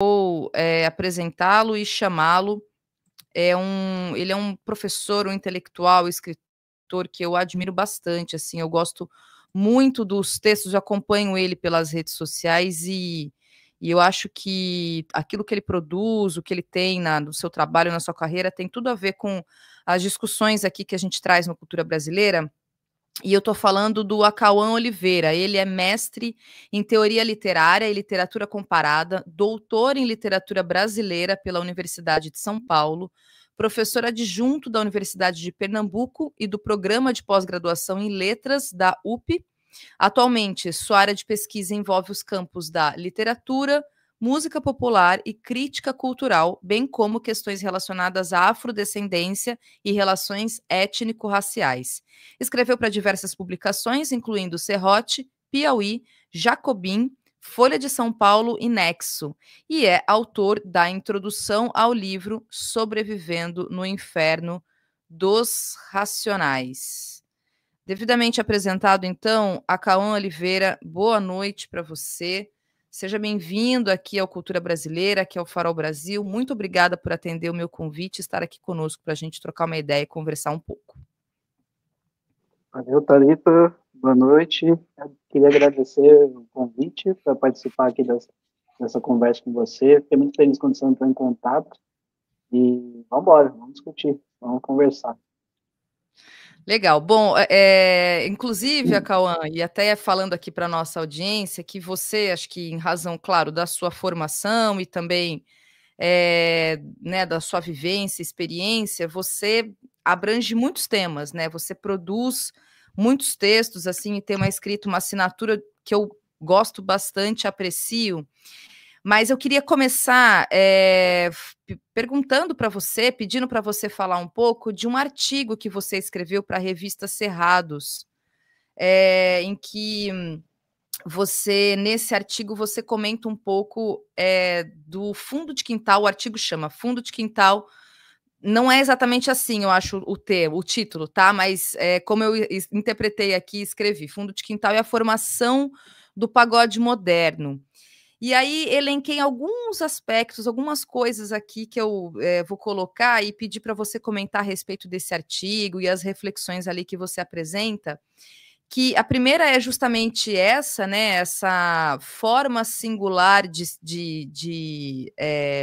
vou apresentá-lo e chamá-lo. Ele é um professor, um intelectual, escritor que eu admiro bastante, assim, eu gosto muito dos textos, eu acompanho ele pelas redes sociais e eu acho que aquilo que ele produz, o que ele tem no seu trabalho, na sua carreira, tem tudo a ver com as discussões aqui que a gente traz na cultura brasileira. E eu estou falando do Acauã Oliveira. Ele é mestre em teoria literária e literatura comparada, doutor em literatura brasileira pela Universidade de São Paulo, professor adjunto da Universidade de Pernambuco e do programa de pós-graduação em letras da UP. Atualmente, sua área de pesquisa envolve os campos da literatura, música popular e crítica cultural, bem como questões relacionadas à afrodescendência e relações étnico-raciais. Escreveu para diversas publicações, incluindo Serrote, Piauí, Jacobin, Folha de São Paulo e Nexo, e é autor da introdução ao livro Sobrevivendo no Inferno dos Racionais. Devidamente apresentado, então, Acauã Oliveira, boa noite para você. Seja bem-vindo aqui ao Cultura Brasileira, aqui ao Farol Brasil. Muito obrigada por atender o meu convite e estar aqui conosco para a gente trocar uma ideia e conversar um pouco. Valeu, Thalita. Boa noite. Eu queria agradecer o convite para participar aqui dessa conversa com você. Fiquei muito feliz quando você entrou em contato. E vamos embora, vamos discutir, vamos conversar. Legal. Bom, inclusive, Acauã, e até falando aqui para a nossa audiência, que você, acho que em razão, claro, da sua formação e também né, da sua vivência, experiência, você abrange muitos temas, né? Você produz muitos textos, assim, e tem uma escrita, uma assinatura que eu gosto bastante, aprecio. Mas eu queria começar perguntando para você, pedindo para você falar um pouco de um artigo que você escreveu para a revista Cerrados, em que você, nesse artigo, você comenta um pouco do fundo de quintal. O artigo chama Fundo de Quintal. Não é exatamente assim, eu acho, o título, tá? Mas como eu interpretei aqui, escrevi, Fundo de Quintal e a formação do pagode moderno. E aí elenquei alguns aspectos, algumas coisas aqui que eu vou colocar e pedir para você comentar a respeito desse artigo e as reflexões ali que você apresenta, que a primeira é justamente essa, né, essa forma singular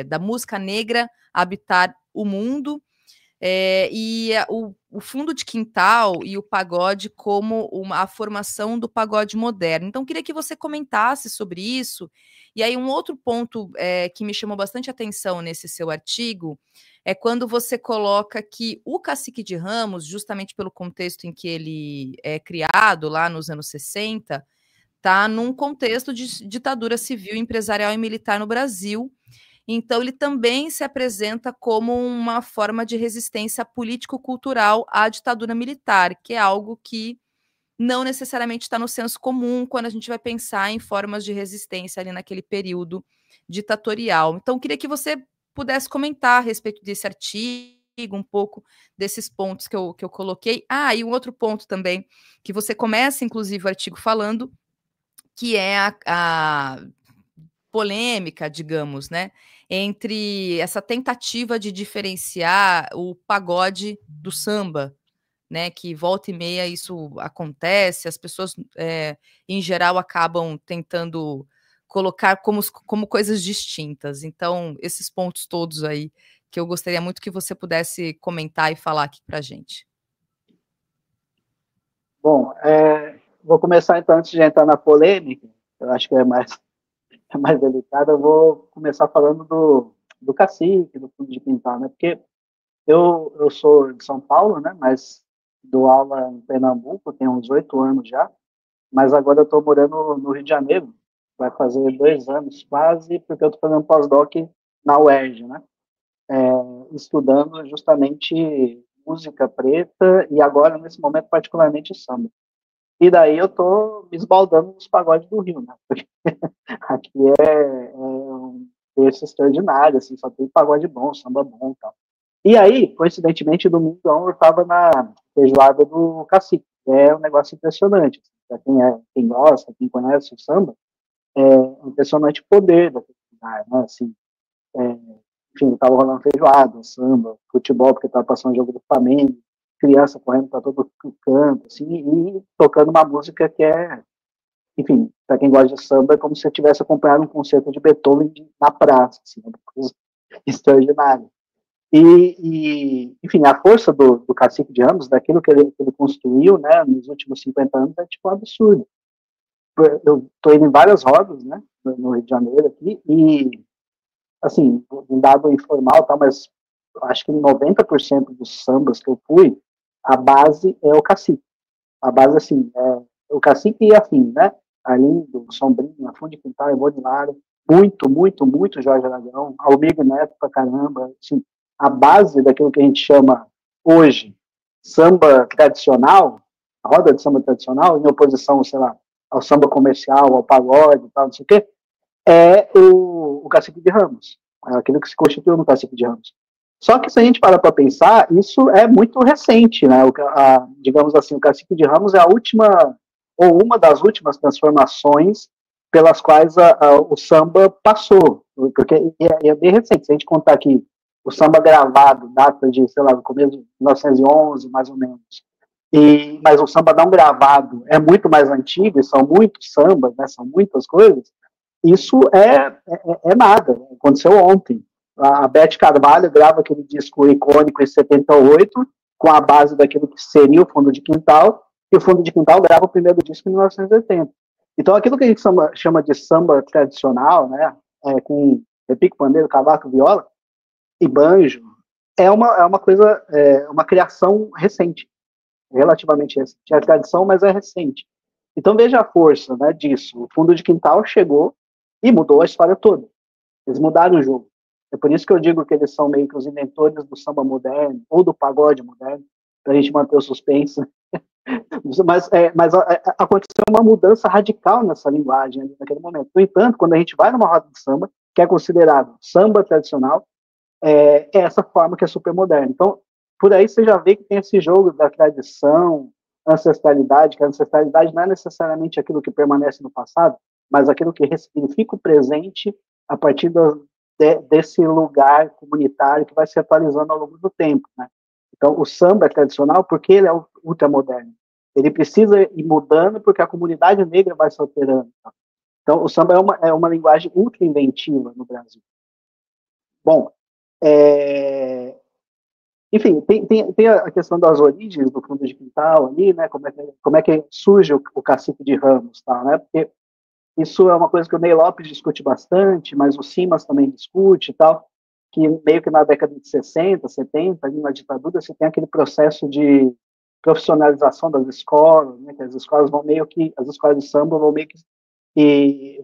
da música negra habitar o mundo, o fundo de quintal e o pagode como a formação do pagode moderno. Então, queria que você comentasse sobre isso. E aí, um outro ponto que me chamou bastante atenção nesse seu artigo é quando você coloca que o Cacique de Ramos, justamente pelo contexto em que ele é criado, lá nos anos 60, está num contexto de ditadura civil, empresarial e militar no Brasil. Então, ele também se apresenta como uma forma de resistência político-cultural à ditadura militar, que é algo que não necessariamente está no senso comum quando a gente vai pensar em formas de resistência ali naquele período ditatorial. Então, queria que você pudesse comentar a respeito desse artigo, um pouco desses pontos que eu coloquei. E um outro ponto também, que você começa, inclusive, o artigo falando, que é a polêmica, digamos, né, entre essa tentativa de diferenciar o pagode do samba, né, que volta e meia isso acontece, as pessoas, em geral, acabam tentando colocar como coisas distintas. Então, esses pontos todos aí, que eu gostaria muito que você pudesse comentar e falar aqui para a gente. Bom, vou começar então, antes de entrar na polêmica, eu acho que é mais delicado, eu vou começar falando do Cacique, do Fundo de Quintal, né, porque eu sou de São Paulo, né, mas dou aula em Pernambuco, tenho uns 8 anos já, mas agora eu estou morando no Rio de Janeiro, vai fazer 2 anos quase, porque eu estou fazendo pós-doc na UERJ, né, estudando justamente música preta e agora, nesse momento, particularmente samba. E daí eu estou me esbaldando nos pagodes do Rio, né, porque aqui é um berço extraordinário, assim, só tem pagode bom, samba bom e tal. E aí, coincidentemente, domingo eu estava na feijoada do Cacique. É um negócio impressionante. Para quem gosta, quem conhece o samba, é impressionante o poder da festividade, né? Assim, enfim, estava rolando feijoada, samba, futebol, porque estava passando jogo do Flamengo, criança correndo para todo canto, assim, e tocando uma música que é, enfim, para quem gosta de samba, é como se você tivesse acompanhado um concerto de Beethoven na praça, assim, uma coisa extraordinária. Enfim, a força do Cacique de Ramos, daquilo que ele construiu, né, nos últimos 50 anos, é tipo um absurdo. Eu estou indo em várias rodas, né, no Rio de Janeiro aqui, e, assim, um dado informal, tá, mas acho que 90% dos sambas que eu fui, a base é o cacique. A base, assim, é o cacique e afim, né? Arlindo, Sombrinha, Fundo de Quintal, Imobiliário, muito Jorge Aragão, Almir Neto pra caramba, assim, a base daquilo que a gente chama hoje samba tradicional, a roda de samba tradicional, em oposição, sei lá, ao samba comercial, ao pagode, tal, não sei o quê, é o Cacique de Ramos, é aquilo que se constituiu no Cacique de Ramos. Só que se a gente parar para pensar, isso é muito recente, né? Digamos assim, o Cacique de Ramos é a última, ou uma das últimas transformações pelas quais o samba passou, porque é bem recente. Se a gente contar aqui, o samba gravado data de, sei lá, no começo de 1911, mais ou menos, mas o samba não gravado é muito mais antigo, e são muitos sambas, né? São muitas coisas. Isso é nada, aconteceu ontem. A Beth Carvalho grava aquele disco icônico em 78, com a base daquilo que seria o Fundo de Quintal, e o Fundo de Quintal grava o primeiro disco em 1980. Então, aquilo que a gente chama de samba tradicional, né, com repique, pandeiro, cavaco, viola e banjo, é uma coisa, uma criação recente, relativamente recente. É tradição, mas é recente. Então, veja a força, né, disso. O Fundo de Quintal chegou e mudou a história toda. Eles mudaram o jogo. É por isso que eu digo que eles são meio que os inventores do samba moderno, ou do pagode moderno, para a gente manter o suspense. Mas aconteceu uma mudança radical nessa linguagem ali, naquele momento. No entanto, quando a gente vai numa roda de samba, que é considerado samba tradicional, é essa forma que é super moderna. Então, por aí você já vê que tem esse jogo da tradição, ancestralidade, que a ancestralidade não é necessariamente aquilo que permanece no passado, mas aquilo que ressignifica o presente a partir desse lugar comunitário que vai se atualizando ao longo do tempo, né? Então, o samba é tradicional porque ele é ultramoderno. Ele precisa ir mudando porque a comunidade negra vai se alterando. Então, o samba é uma linguagem ultra inventiva no Brasil. Bom, enfim, tem a questão das origens do Fundo de Quintal ali, né? Como é que surge o Cacique de Ramos, tá, né? Porque isso é uma coisa que o Ney Lopes discute bastante, mas o Simas também discute e tal, que meio que na década de 60, 70, ali na ditadura, você tem aquele processo de profissionalização das escolas, né, que as escolas as escolas de samba vão meio que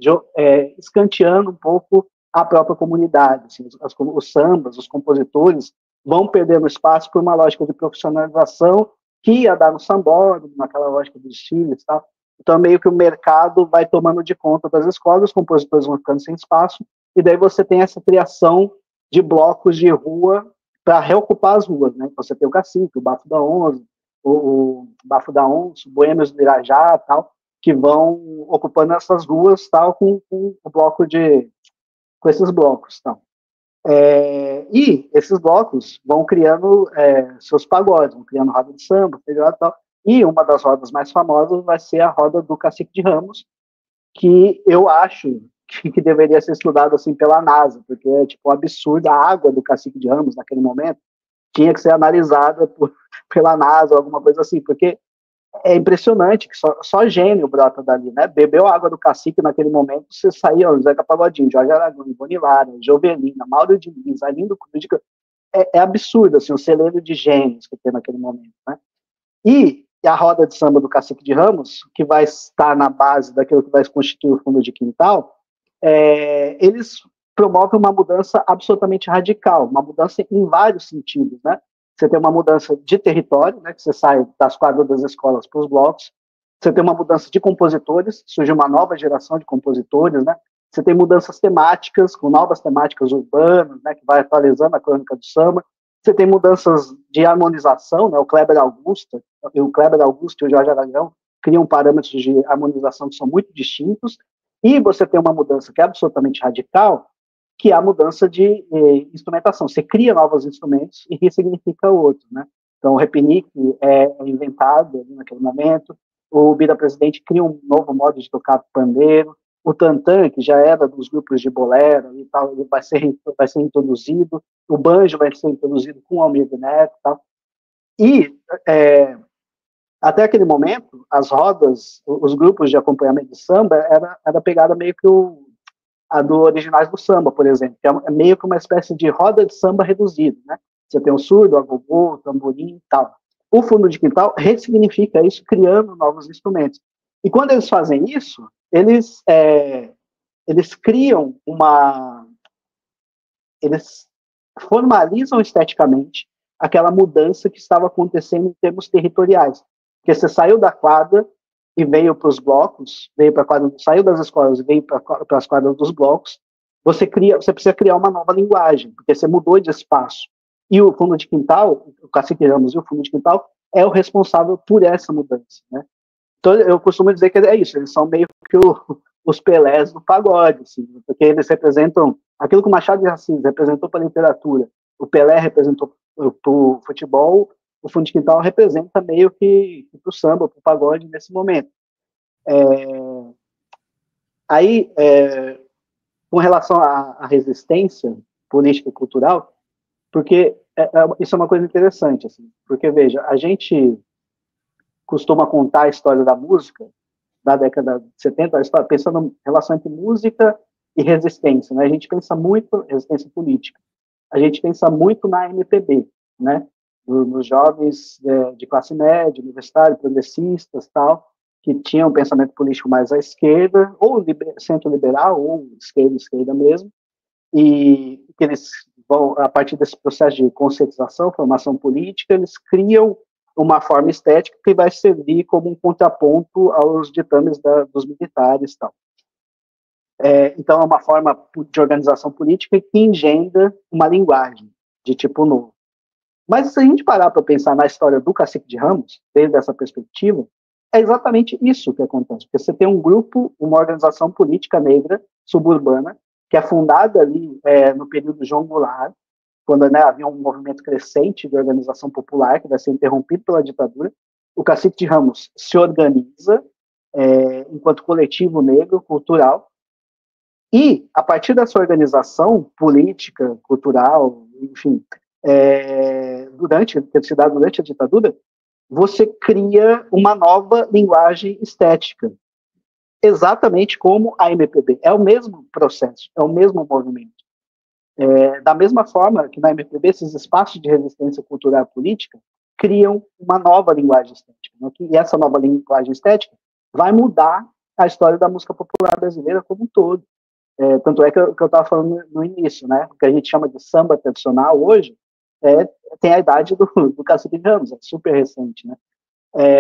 escanteando um pouco a própria comunidade. Assim, os sambas, os compositores vão perdendo espaço por uma lógica de profissionalização que ia dar no sambódromo, naquela lógica dos desfiles e tal. Então, meio que o mercado vai tomando de conta das escolas, os compositores vão ficando sem espaço, e daí você tem essa criação de blocos de rua para reocupar as ruas, né? Você tem o Cacique, o Bafo da Onça, o Bafo da Onça, o Boêmios do Irajá, tal, que vão ocupando essas ruas, tal, com esses blocos, tal. E esses blocos vão criando seus pagodes, vão criando roda de samba, feijoada e tal. E uma das rodas mais famosas vai ser a roda do Cacique de Ramos, que eu acho que deveria ser estudado assim pela NASA, porque é tipo um absurdo. A água do Cacique de Ramos naquele momento tinha que ser analisada pela NASA ou alguma coisa assim, porque é impressionante que só gênio brota dali, né? Bebeu a água do Cacique naquele momento, você saía, ó, Zeca Pagodinho, Jorge Aragão, Ivone Lara, Jovelina, Mauro Diniz, Arlindo Cruz, é absurdo, assim, o celeiro de gênios que tem naquele momento, né? E a roda de samba do Cacique de Ramos, que vai estar na base daquilo que vai constituir o Fundo de Quintal, eles promovem uma mudança absolutamente radical, uma mudança em vários sentidos, né? Você tem uma mudança de território, né, que você sai das quadras das escolas para os blocos. Você tem uma mudança de compositores, surge uma nova geração de compositores, né? Você tem mudanças temáticas, com novas temáticas urbanas, né, que vai atualizando a crônica do samba. Você tem mudanças de harmonização, né? O Kleber Augusto e o Jorge Aragão criam parâmetros de harmonização que são muito distintos. E você tem uma mudança que é absolutamente radical, que é a mudança de instrumentação. Você cria novos instrumentos e ressignifica outros, né? Então, o repinique é inventado ali naquele momento, o Bira Presidente cria um novo modo de tocar pandeiro, o tantã, que já era dos grupos de bolero e tal, ele vai ser introduzido, o banjo vai ser introduzido com o Almir Neto e tal. E, até aquele momento, as rodas, os grupos de acompanhamento de samba, era pegada meio que a do Originais do Samba, por exemplo, que é meio que uma espécie de roda de samba reduzida, né? Você tem o surdo, o agogô, o tamborim e tal. O fundo de quintal ressignifica isso, criando novos instrumentos. E quando eles fazem isso, eles criam eles formalizam esteticamente aquela mudança que estava acontecendo em termos territoriais. Porque você saiu da quadra e veio para os blocos, saiu das escolas e veio para as quadras dos blocos, você precisa criar uma nova linguagem, porque você mudou de espaço. E o fundo de quintal, o Cacique Ramos e o fundo de quintal, é o responsável por essa mudança, né? Então, eu costumo dizer que é isso, eles são meio que os Pelés do pagode, assim, porque eles representam aquilo que o Machado de Assis representou para a literatura, o Pelé representou para o futebol, o fundo de quintal representa meio que para o samba, para o pagode nesse momento. Aí, com relação à resistência política e cultural, porque isso é uma coisa interessante, assim, porque, veja, a gente costuma contar a história da música da década de 70, a história, pensando em relação entre música e resistência, né? A gente pensa muito resistência política, a gente pensa muito na MPB, né? Nos jovens de classe média, universitários, progressistas, tal, que tinham um pensamento político mais à esquerda, ou centro-liberal, ou esquerda mesmo, e que eles vão, a partir desse processo de conscientização, formação política, eles criam uma forma estética que vai servir como um contraponto aos ditames dos militares e tal. Então, é uma forma de organização política que engendra uma linguagem de tipo novo. Mas se a gente parar para pensar na história do Cacique de Ramos, desde essa perspectiva, é exatamente isso que acontece. Porque você tem um grupo, uma organização política negra, suburbana, que é fundada ali no período João Goulart, quando, né, havia um movimento crescente de organização popular, que vai ser interrompido pela ditadura. O Cacique de Ramos se organiza enquanto coletivo negro, cultural, e, a partir dessa organização política, cultural, enfim, durante a ditadura, você cria uma nova linguagem estética, exatamente como a MPB. É o mesmo processo, é o mesmo movimento. Da mesma forma que na MPB, esses espaços de resistência cultural e política criam uma nova linguagem estética, né? E essa nova linguagem estética vai mudar a história da música popular brasileira como um todo. Tanto é que eu estava falando no início, né? O que a gente chama de samba tradicional hoje tem a idade do Cacique de Ramos, é super recente, né?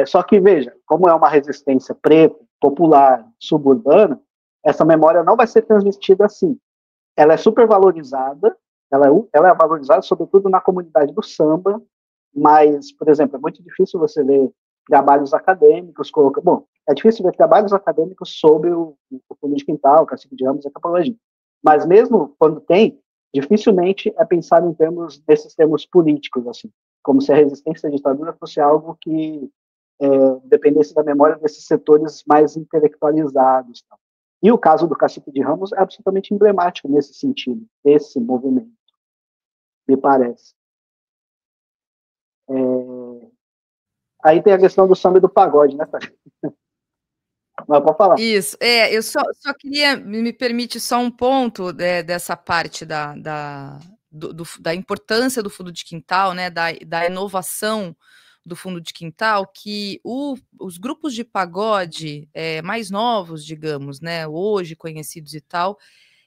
Só que, veja, como é uma resistência preta, popular, suburbana, essa memória não vai ser transmitida assim. Ela é super valorizada, ela é valorizada sobretudo na comunidade do samba, mas, por exemplo, é muito difícil você ver trabalhos acadêmicos, é difícil ver trabalhos acadêmicos sobre o fundo de quintal, o Cacique de Ramos e a Capelangia. Mas mesmo quando tem, dificilmente é pensado nesses termos políticos, assim, como se a resistência à ditadura fosse algo que dependesse da memória desses setores mais intelectualizados. Tal. E o caso do Cacique de Ramos é absolutamente emblemático nesse sentido, desse movimento, me parece. Aí tem a questão do samba e do pagode, né, Tati? Mas pode falar. Isso, eu só queria, me permite só um ponto dessa parte da importância do fundo de quintal, né, da inovação do fundo de quintal, que os grupos de pagode mais novos, digamos, né, hoje conhecidos e tal,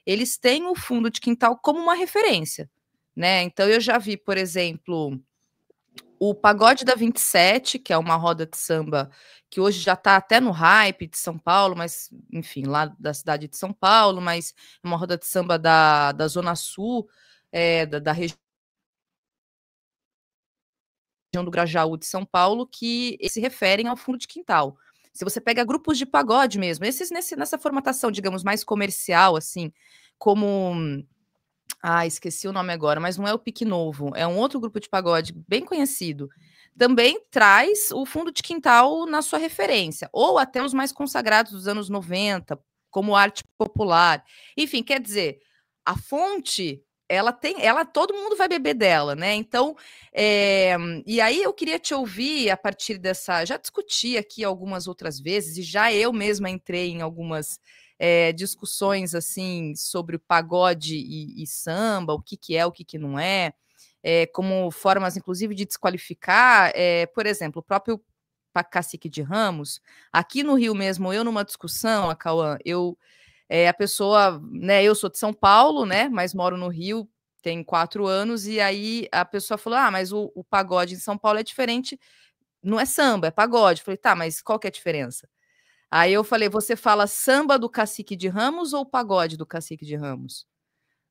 eles têm o fundo de quintal como uma referência, né? Então eu já vi, por exemplo, o Pagode da 27, que é uma roda de samba que hoje já está até no hype de São Paulo, mas, enfim, lá da cidade de São Paulo, mas é uma roda de samba da Zona Sul, da região do Grajaú de São Paulo, que se referem ao fundo de quintal. Se você pega grupos de pagode mesmo, esses nessa formatação, digamos, mais comercial, assim, como Ah, esqueci o nome agora, mas não é o Pique Novo, é um outro grupo de pagode bem conhecido. Também traz o fundo de quintal na sua referência, ou até os mais consagrados dos anos 90, como arte popular. Enfim, quer dizer, a fonte, todo mundo vai beber dela, né? Então, e aí eu queria te ouvir a partir dessa. Já discuti aqui algumas outras vezes, e já eu mesma entrei em algumas discussões assim sobre o pagode e samba, o que, que é, o que, que não é, como formas, inclusive, de desqualificar, por exemplo, o próprio Cacique de Ramos, aqui no Rio mesmo, eu numa discussão, a Cauã, a pessoa, né, eu sou de São Paulo, né, mas moro no Rio, tem 4 anos, e aí a pessoa falou, mas o pagode em São Paulo é diferente, não é samba, é pagode. Eu falei, tá, mas qual que é a diferença? Aí eu falei, você fala samba do Cacique de Ramos ou pagode do Cacique de Ramos?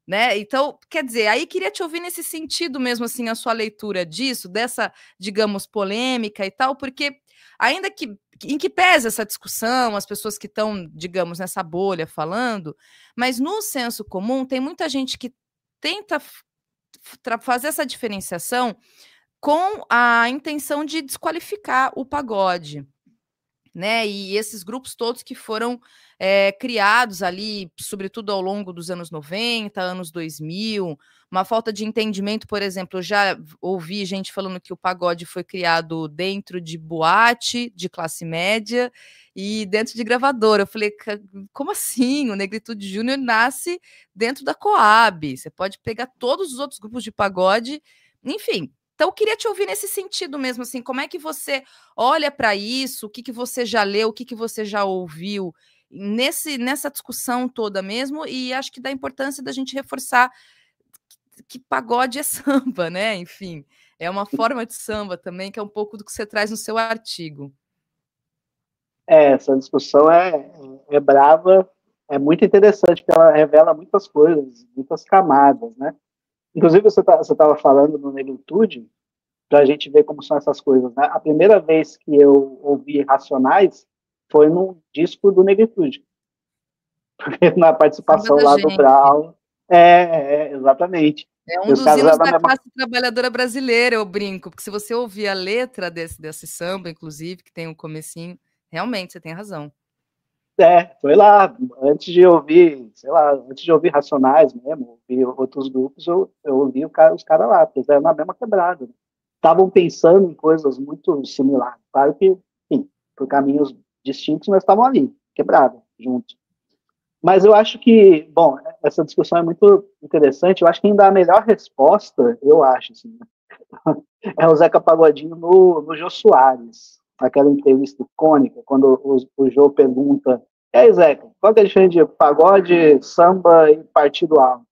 Né? Então, quer dizer, aí queria te ouvir nesse sentido mesmo, assim, a sua leitura disso, dessa, digamos, polêmica e tal, porque ainda que em que pese essa discussão, as pessoas que estão, digamos, nessa bolha falando, mas no senso comum tem muita gente que tenta fazer essa diferenciação com a intenção de desqualificar o pagode, né? E esses grupos todos que foram criados ali, sobretudo ao longo dos anos 90, anos 2000, uma falta de entendimento, por exemplo, eu já ouvi gente falando que o pagode foi criado dentro de boate de classe média e dentro de gravadora. Eu falei, como assim? O Negritude Júnior nasce dentro da Coab. Você pode pegar todos os outros grupos de pagode, enfim. Então, eu queria te ouvir nesse sentido mesmo, assim, como é que você olha para isso, o que, que você já leu, o que, que você já ouviu nessa discussão toda mesmo, e acho que da importância da gente reforçar que pagode é samba, né? Enfim, é uma forma de samba também, que é um pouco do que você traz no seu artigo. Essa discussão é brava, é muito interessante, porque ela revela muitas coisas, muitas camadas, né? Inclusive, você estava falando no Negritude, para a gente ver como são essas coisas, né? A primeira vez que eu ouvi Racionais foi num disco do Negritude, na Samba participação da lá do gente. Brown. Exatamente. É um Os dos caras hinos eram da da mesma. classe trabalhadora brasileira, eu brinco, porque se você ouvir a letra desse samba, inclusive, que tem um comecinho, realmente, você tem razão. Foi lá, antes de ouvir, sei lá, antes de ouvir Racionais mesmo, ouvir outros grupos, eu ouvi os caras lá, porque eles eram na mesma quebrada. Estavam pensando em coisas muito similares. Claro que, enfim, por caminhos distintos, mas estavam ali, quebrada, juntos. Mas eu acho que, bom, essa discussão é muito interessante. Eu acho que ainda a melhor resposta, eu acho, assim, é o Zeca Pagodinho no Jô Soares, aquela entrevista icônica, quando o Jô pergunta: e aí, Zeca, qual que é a diferença de pagode, samba e partido alto?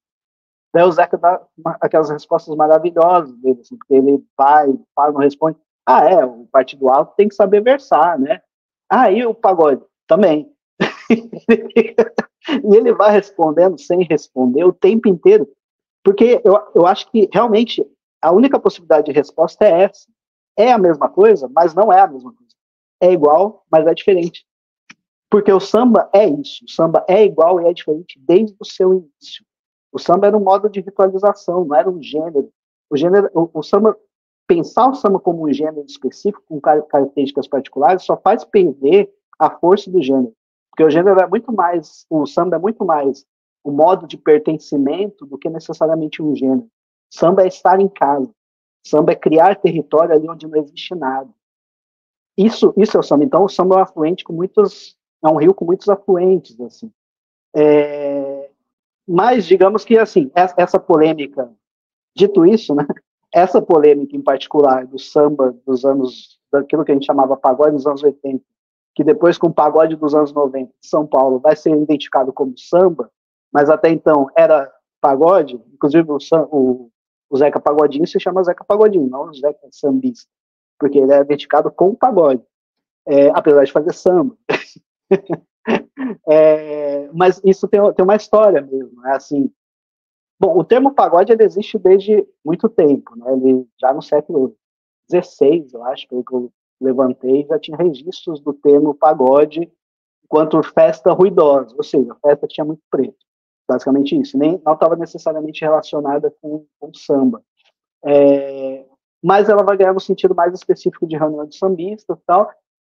Daí o Zeca dá aquelas respostas maravilhosas dele, assim, porque ele vai, fala, não responde. O partido alto tem que saber versar, né? E o pagode? Também. E ele vai respondendo sem responder o tempo inteiro, porque eu acho que realmente a única possibilidade de resposta é essa. É a mesma coisa, mas não é a mesma coisa. É igual, mas é diferente. Porque o samba é isso. O samba é igual e é diferente desde o seu início. O samba era um modo de ritualização, não era um gênero. O samba, pensar o samba como um gênero específico, com características particulares, só faz perder a força do gênero. Porque o gênero é muito mais, o samba é muito mais o modo de pertencimento do que necessariamente um gênero. Samba é estar em casa. Samba é criar território ali onde não existe nada. Isso é o samba. Então, o samba é um afluente com muitos, é um rio com muitos afluentes, assim. Mas, digamos que, assim, essa polêmica, dito isso, né, essa polêmica em particular do samba dos anos, daquilo que a gente chamava pagode dos anos 80, que depois com o pagode dos anos 90 de São Paulo vai ser identificado como samba, mas até então era pagode, inclusive o Zeca Pagodinho se chama Zeca Pagodinho, não o Zeca Sambista, porque ele é identificado com o pagode, apesar de fazer samba. Mas isso tem uma história mesmo, é assim. Bom, o termo pagode ele existe desde muito tempo, né? Ele já no século XVI, eu acho, pelo que eu levantei, já tinha registros do termo pagode enquanto festa ruidosa, ou seja, festa que tinha muito preto. Basicamente isso. Nem, não estava necessariamente relacionada com samba. Mas ela vai ganhar no sentido mais específico de reunião de sambistas e tal.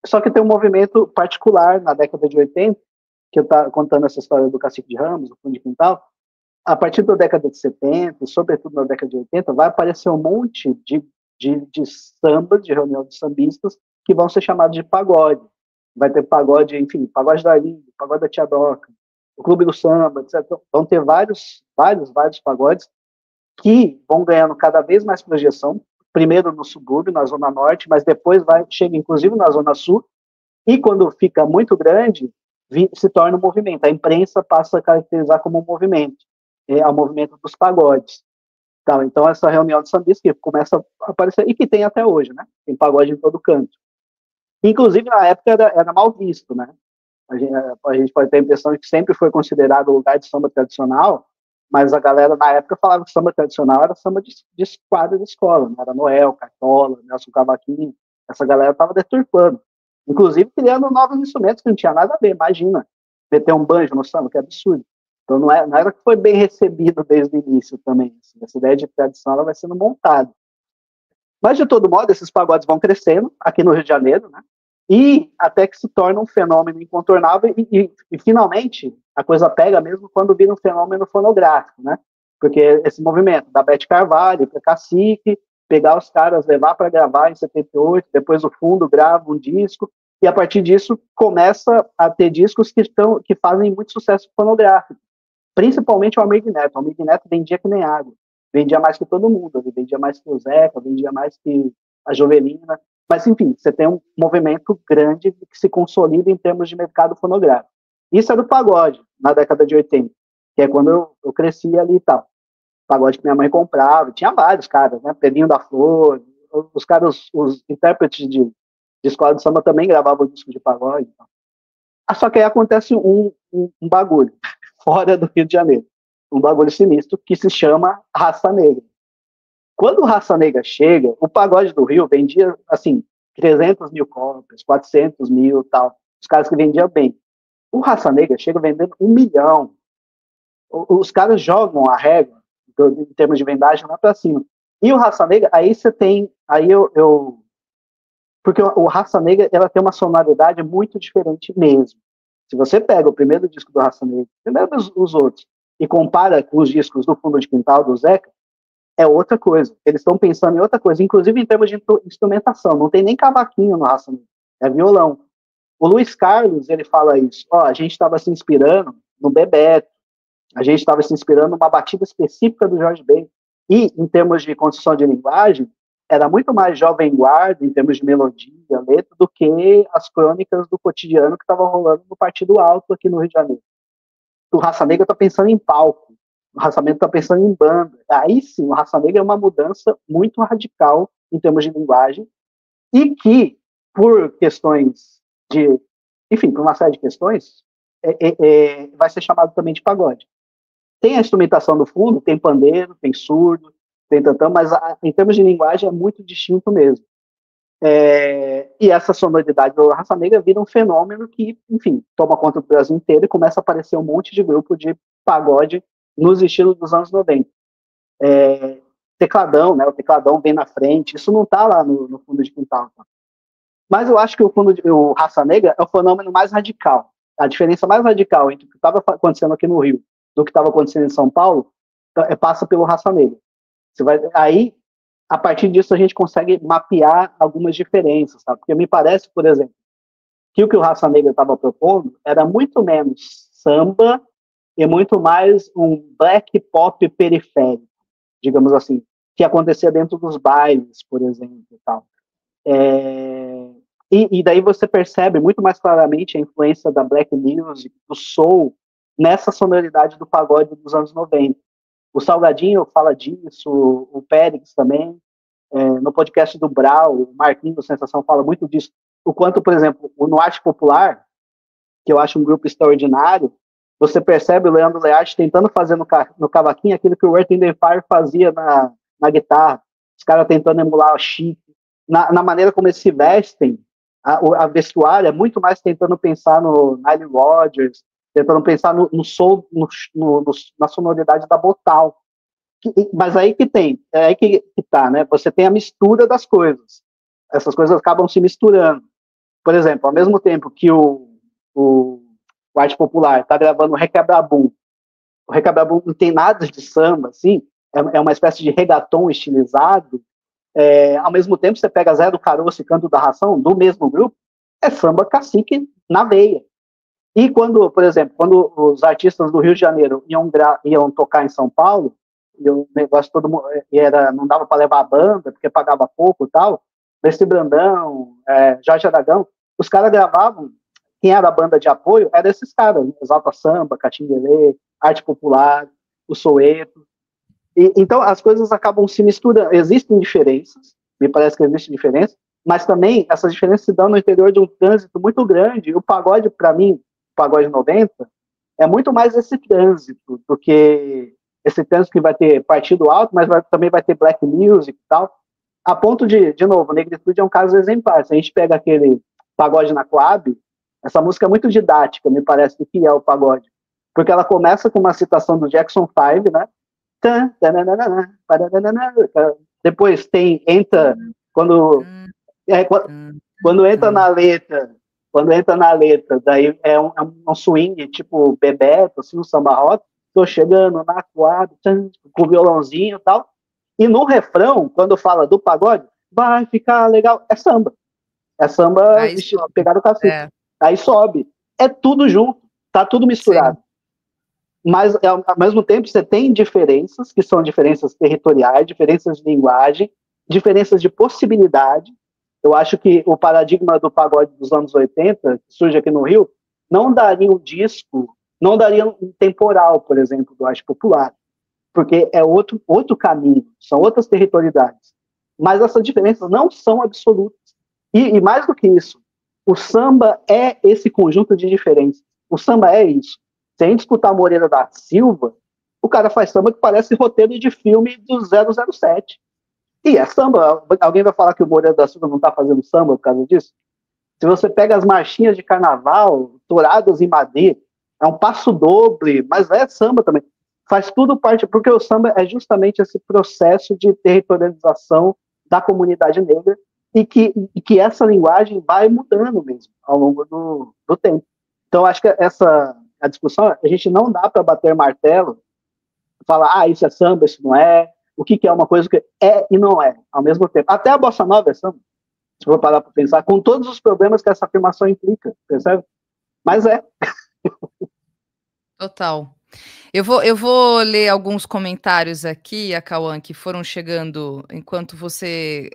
Só que tem um movimento particular na década de 80, que eu estava contando essa história do Cacique de Ramos, do Fundo de Quintal. A partir da década de 70, sobretudo na década de 80, vai aparecer um monte de samba, de reunião de sambistas, que vão ser chamados de pagode. Vai ter pagode, enfim, pagode da Língua, pagode da Tia Doca, o Clube do Samba, etc. Vão ter vários pagodes que vão ganhando cada vez mais projeção, primeiro no subúrbio, na Zona Norte, mas depois chega inclusive na Zona Sul, e quando fica muito grande, se torna um movimento. A imprensa passa a caracterizar como um movimento, é o movimento dos pagodes. Então, essa reunião de sambistas que começa a aparecer, e que tem até hoje, né? Tem pagode em todo canto. Inclusive, na época, era mal visto, né? A gente pode ter a impressão de que sempre foi considerado um lugar de samba tradicional, mas a galera, na época, falava que samba tradicional era samba de quadra de escola, né? Era Noel, Cartola, Nelson Cavaquinho, essa galera estava deturpando. Inclusive, criando novos instrumentos que não tinha nada a ver, imagina, meter um banjo no samba, que é absurdo. Então, não era que foi bem recebido desde o início também. Assim, essa ideia de tradição ela vai sendo montada. Mas, de todo modo, esses pagodes vão crescendo aqui no Rio de Janeiro, né? E até que se torna um fenômeno incontornável e finalmente, a coisa pega mesmo quando vira um fenômeno fonográfico, né? Porque esse movimento da Beth Carvalho para Cacique, pegar os caras, levar para gravar em 78, depois o Fundo grava um disco, e a partir disso começa a ter discos que fazem muito sucesso fonográfico. Principalmente o Almir Neto. O Almir Neto vendia que nem água. Vendia mais que todo mundo. Ele vendia mais que o Zeca, vendia mais que a Jovelina. Mas, enfim, você tem um movimento grande que se consolida em termos de mercado fonográfico. Isso é do pagode, na década de 80, que é quando eu cresci ali e tal. Pagode que minha mãe comprava. Tinha vários caras, né? Pedrinho da Flor. Os caras, os intérpretes de escola de samba também gravavam disco de pagode. Só que aí acontece um bagulho fora do Rio de Janeiro. Um bagulho sinistro que se chama Raça Negra. Quando o Raça Negra chega, o pagode do Rio vendia, assim, 300 mil cópias, 400 mil tal. Os caras que vendiam bem. O Raça Negra chega vendendo 1 milhão. Os caras jogam a régua, em termos de vendagem, lá para cima. E o Raça Negra, aí você tem... Porque o Raça Negra, ela tem uma sonoridade muito diferente mesmo. Se você pega o primeiro disco do Raça Negra, primeiro os outros, e compara com os discos do Fundo de Quintal, do Zeca, é outra coisa. Eles estão pensando em outra coisa, inclusive em termos de instrumentação. Não tem nem cavaquinho no Raça Negra, é violão. O Luiz Carlos, ele fala isso. A gente estava se inspirando no Bebeto, a gente estava se inspirando numa batida específica do Jorge Ben. E, em termos de construção de linguagem, era muito mais jovem guarda, em termos de melodia, letra, do que as crônicas do cotidiano que estavam rolando no Partido Alto aqui no Rio de Janeiro. O Raça Negra está pensando em palco, o Raça Negra está pensando em banda. Aí sim, o Raça Negra é uma mudança muito radical em termos de linguagem e que, por questões de... Enfim, por uma série de questões, vai ser chamado também de pagode. Tem a instrumentação do fundo, tem pandeiro, tem surdo, tem tantão, mas em termos de linguagem é muito distinto mesmo. E essa sonoridade do Raça Negra vira um fenômeno que, enfim, toma conta do Brasil inteiro e começa a aparecer um monte de grupo de pagode nos estilos dos anos 90. Tecladão, né? O tecladão vem na frente, isso não está lá no Fundo de Quintal. Tá? Mas eu acho que o Raça Negra é o fenômeno mais radical. A diferença mais radical entre o que estava acontecendo aqui no Rio do que estava acontecendo em São Paulo passa pelo Raça Negra. Aí, a partir disso, a gente consegue mapear algumas diferenças, tá? Porque me parece, por exemplo, que o Raça Negra estava propondo era muito menos samba e muito mais um black pop periférico, digamos assim, que acontecia dentro dos bailes, por exemplo, e tal. E daí você percebe muito mais claramente a influência da black music, do soul, nessa sonoridade do pagode dos anos 90. O Salgadinho fala disso, o Périx também, no podcast do Brau, o Marquinhos do Sensação fala muito disso, o quanto, por exemplo, no Arte Popular, que eu acho um grupo extraordinário, você percebe o Leandro Learte tentando fazer no cavaquinho aquilo que o Earth, Wind & Fire fazia na guitarra, os caras tentando emular o chique, na maneira como eles se vestem, a vestuária é muito mais tentando pensar no Nile Rodgers, tentando pensar no som, na sonoridade da Botal. Mas aí que tem, é aí que tá, né? Você tem a mistura das coisas. Essas coisas acabam se misturando. Por exemplo, ao mesmo tempo que o Arte Popular está gravando o Requebra-Bum, o Requebra-Bum não tem nada de samba, assim, é uma espécie de reggaeton estilizado. Ao mesmo tempo, você pega Zé do Caroço e Canto da Ração, do mesmo grupo, é samba cacique na veia. E quando, por exemplo, quando os artistas do Rio de Janeiro iam tocar em São Paulo, e o negócio todo mundo não dava para levar a banda, porque pagava pouco e tal, Bessie Brandão, Jorge Aragão, os caras gravavam, quem era a banda de apoio era esses caras, Exalta Samba, Catinguelê, Arte Popular, o Soweto. Então as coisas acabam se misturando. Existem diferenças, me parece que existem diferenças, mas também essas diferenças se dão no interior de um trânsito muito grande. E o pagode, para mim, o pagode 90, é muito mais esse trânsito do que esse trânsito que vai ter partido alto, mas também vai ter black music e tal. A ponto de novo, Negritude é um caso exemplar. Se a gente pega aquele Pagode na Coab, essa música é muito didática, me parece, do que é o pagode. Porque ela começa com uma citação do Jackson 5, né? Depois entra quando entra na letra, daí é um swing tipo Bebeto, assim, um samba rock, tô chegando na quadra, com violãozinho e tal, e no refrão, quando fala do pagode, vai ficar legal, é samba pegar o cacete, aí sobe, é tudo junto, tá tudo misturado. Sim. Mas, ao mesmo tempo, você tem diferenças, que são diferenças territoriais, diferenças de linguagem, diferenças de possibilidade. Eu acho que o paradigma do pagode dos anos 80, que surge aqui no Rio, não daria um disco, não daria um temporal, por exemplo, do Arte Popular, porque é outro caminho, são outras territorialidades. Mas essas diferenças não são absolutas. E mais do que isso, o samba é esse conjunto de diferenças. O samba é isso. Se a gente escutar Moreira da Silva, o cara faz samba que parece roteiro de filme do 007. E é samba. Alguém vai falar que o Moreira da Silva não está fazendo samba por causa disso? Se você pega as marchinhas de carnaval, touradas em madeira, é um passo doble, mas é samba também. Faz tudo parte, porque o samba é justamente esse processo de territorialização da comunidade negra e que essa linguagem vai mudando mesmo ao longo do tempo. Então, acho que a discussão, a gente não dá para bater martelo, falar, isso é samba, isso não é, o que é uma coisa que é e não é, ao mesmo tempo. Até a bossa nova é samba, se for parar para pensar, com todos os problemas que essa afirmação implica, percebe? Mas é. Total. Eu vou ler alguns comentários aqui, Cauã, que foram chegando enquanto você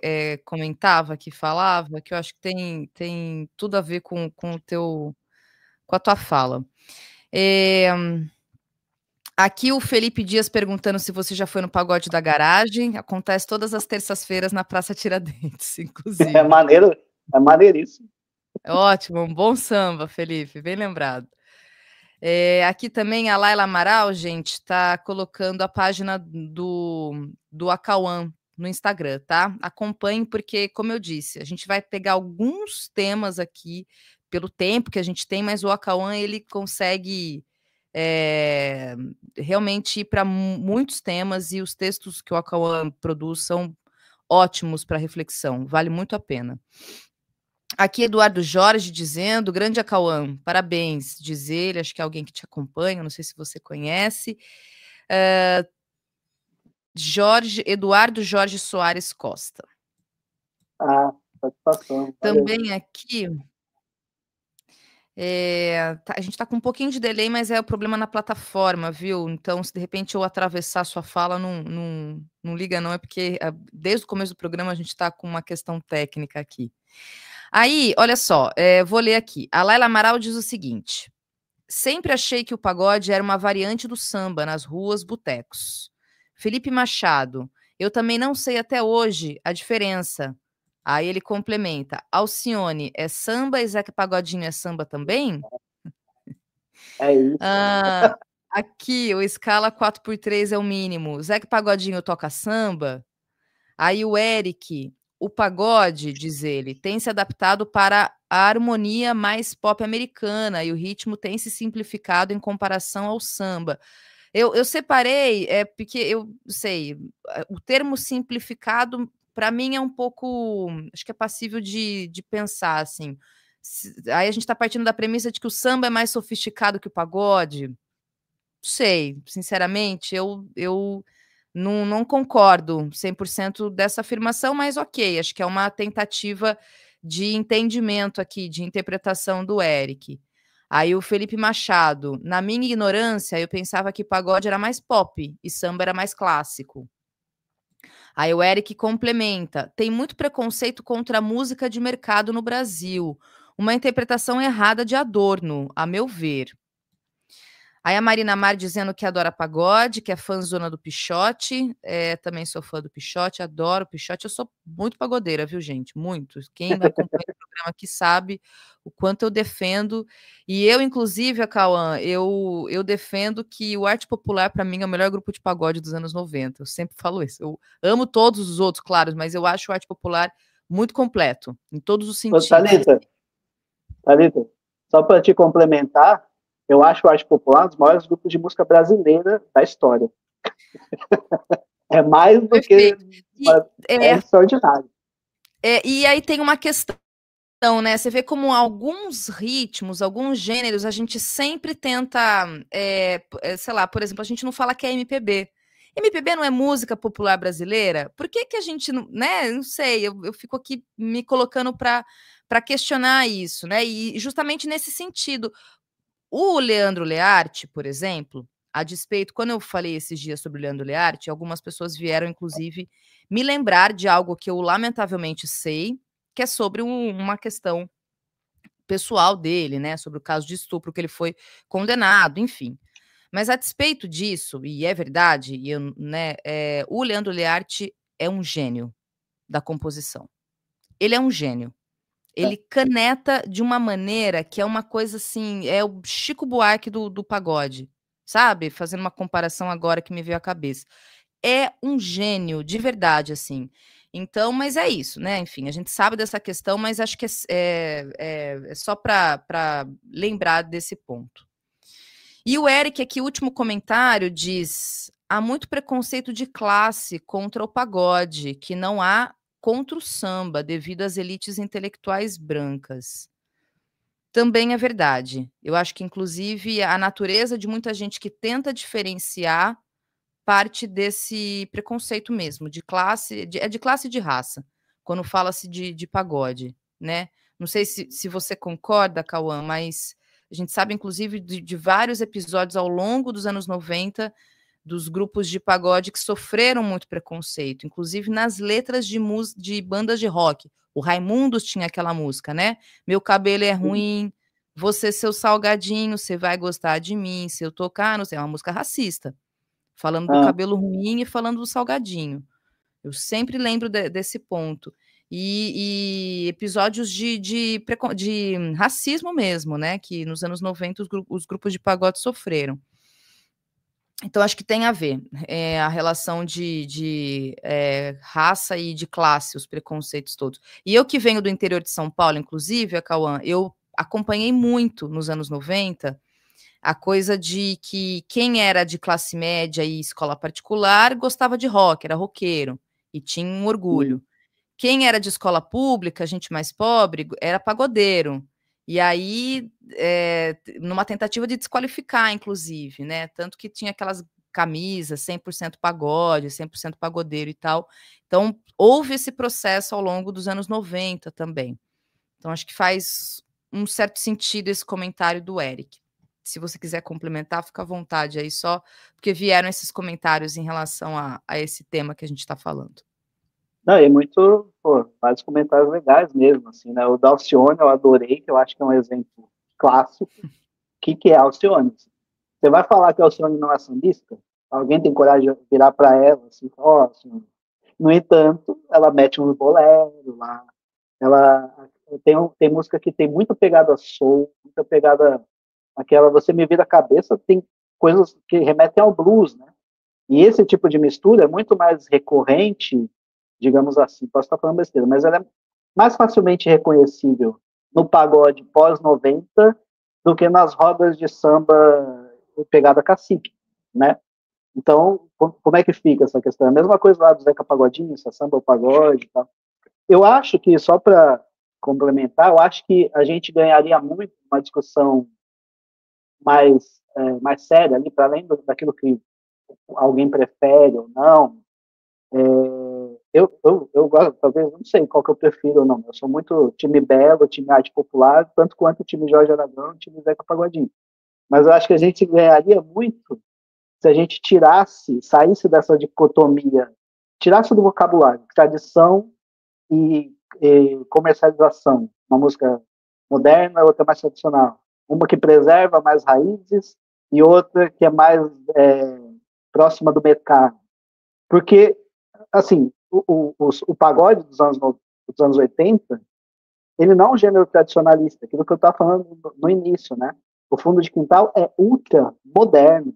comentava, que falava, que eu acho que tem tudo a ver com a tua fala. Aqui o Felipe Dias perguntando se você já foi no Pagode da Garagem. Acontece todas as terças-feiras na Praça Tiradentes, inclusive. É maneiríssimo. Ótimo, um bom samba, Felipe, bem lembrado. Aqui também a Laila Amaral, gente, está colocando a página do Acauã no Instagram, tá? Acompanhe, porque, como eu disse, a gente vai pegar alguns temas aqui, pelo tempo que a gente tem, mas o Acauã, ele consegue realmente ir para muitos temas, e os textos que o Acauã produz são ótimos para reflexão, vale muito a pena. Aqui Eduardo Jorge dizendo, grande Acauã, parabéns, diz ele, acho que é alguém que te acompanha, não sei se você conhece. Eduardo Jorge Soares Costa. Satisfação. Também aqui, a gente está com um pouquinho de delay, mas é o problema na plataforma, viu? Então, se de repente eu atravessar sua fala, não liga não, é porque desde o começo do programa a gente está com uma questão técnica aqui. Aí, olha só, vou ler aqui. A Laila Amaral diz o seguinte: sempre achei que o pagode era uma variante do samba nas ruas, botecos. Felipe Machado, eu também não sei até hoje a diferença. Aí ele complementa: Alcione, é samba e Zeca Pagodinho é samba também? É isso. Aqui, o escala 4x3 é o mínimo. Zeca Pagodinho toca samba? Aí o Eric, o pagode, diz ele, tem se adaptado para a harmonia mais pop americana e o ritmo tem se simplificado em comparação ao samba. Eu separei, porque eu sei, o termo simplificado, para mim, é um pouco, acho que é passível de pensar, assim. Aí a gente está partindo da premissa de que o samba é mais sofisticado que o pagode. Não sei, sinceramente, eu não concordo 100% dessa afirmação, mas ok, acho que é uma tentativa de entendimento aqui, de interpretação do Eric. Aí o Felipe Machado, na minha ignorância, eu pensava que pagode era mais pop e samba era mais clássico. Aí o Eric complementa, tem muito preconceito contra a música de mercado no Brasil, uma interpretação errada de Adorno, a meu ver. Aí a Marina Mar dizendo que adora pagode, que é fãzona do Pixote. Também sou fã do Pixote, adoro o Pixote. Eu sou muito pagodeira, viu, gente? Muito. Quem me acompanha no programa aqui sabe o quanto eu defendo. E eu, inclusive, a Cauã, eu defendo que o Arte Popular, para mim, é o melhor grupo de pagode dos anos 90. Eu sempre falo isso. Eu amo todos os outros, claro, mas eu acho o Arte Popular muito completo, em todos os sentidos. Thalita, só para te complementar, eu acho o Arte Popular um dos maiores grupos de música brasileira da história. É mais do Perfeito. é extraordinário. E aí tem uma questão, né? Você vê como alguns ritmos, alguns gêneros, a gente sempre tenta, sei lá, por exemplo, a gente não fala que é MPB. MPB não é música popular brasileira? Por que a gente não, né? Não sei, eu fico aqui me colocando para questionar isso, né? E justamente nesse sentido, o Leandro Learte, por exemplo, a despeito, quando eu falei esses dias sobre o Leandro Learte, algumas pessoas vieram, inclusive, me lembrar de algo que eu lamentavelmente sei, que é sobre uma questão pessoal dele, né? Sobre o caso de estupro que ele foi condenado, enfim. Mas a despeito disso, e é verdade, o Leandro Learte é um gênio da composição. Ele é um gênio. Ele caneta de uma maneira que é uma coisa assim, é o Chico Buarque do pagode, sabe? Fazendo uma comparação agora que me veio à cabeça. É um gênio, de verdade, assim. Então, mas é isso, né? Enfim, a gente sabe dessa questão, mas acho que é só para lembrar desse ponto. E o Eric, aqui, o último comentário, diz: há muito preconceito de classe contra o pagode, que não há contra o samba, devido às elites intelectuais brancas. Também é verdade. Eu acho que, inclusive, a natureza de muita gente que tenta diferenciar parte desse preconceito mesmo, de classe, de classe e de raça, quando fala-se de pagode, né? Não sei se você concorda, Cauã, mas a gente sabe, inclusive, de vários episódios ao longo dos anos 90 dos grupos de pagode que sofreram muito preconceito, inclusive nas letras de bandas de rock. O Raimundos tinha aquela música, né? Meu cabelo é ruim, você, seu salgadinho, você vai gostar de mim, se eu tocar, não sei, é uma música racista, falando do cabelo ruim e falando do salgadinho. Eu sempre lembro desse ponto. E episódios de racismo mesmo, né? Que nos anos 90 os grupos de pagode sofreram. Então, acho que tem a ver a relação de raça e de classe, os preconceitos todos. E eu que venho do interior de São Paulo, inclusive, Cauã, eu acompanhei muito nos anos 90 a coisa de que quem era de classe média e escola particular gostava de rock, era roqueiro, e tinha um orgulho. Quem era de escola pública, gente mais pobre, era pagodeiro. E aí, numa tentativa de desqualificar, inclusive, né? Tanto que tinha aquelas camisas 100% pagode, 100% pagodeiro e tal. Então, houve esse processo ao longo dos anos 90 também. Então, acho que faz um certo sentido esse comentário do Eric. Se você quiser complementar, fica à vontade aí, só porque vieram esses comentários em relação a esse tema que a gente está falando. Não, e vários comentários legais mesmo, assim, né? O da Alcione eu adorei, que eu acho que é um exemplo clássico. O que é Alcione? Você vai falar que a Alcione não é sambista? Alguém tem coragem de virar para ela, assim, Alcione. No entanto, ela mete um bolero lá, ela tem música que tem muita pegada soul, muita pegada, aquela Você Me Vira a Cabeça, tem coisas que remetem ao blues, né? E esse tipo de mistura é muito mais recorrente digamos assim. Posso estar falando besteira, mas ela é mais facilmente reconhecível no pagode pós-90 do que nas rodas de samba pegada cacique, né? Então, como é que fica essa questão? A mesma coisa lá do Zeca Pagodinho, se é samba ou pagode e tal. Eu acho que, só para complementar, eu acho que a gente ganharia muito uma discussão mais séria ali, para além daquilo que alguém prefere ou não. Eu gosto, talvez, não sei qual que eu prefiro ou não. Eu sou muito time Belo, time Arte Popular, tanto quanto o time Jorge Aragão, o time Zeca Pagodinho. Mas eu acho que a gente ganharia muito se a gente saísse dessa dicotomia, tirasse do vocabulário tradição e comercialização. Uma música moderna, outra mais tradicional. Uma que preserva mais raízes e outra que é mais próxima do mercado. Porque, assim, o pagode dos anos 80, ele não é um gênero tradicionalista, aquilo que eu estava falando no início, né? O Fundo de Quintal é ultra moderno.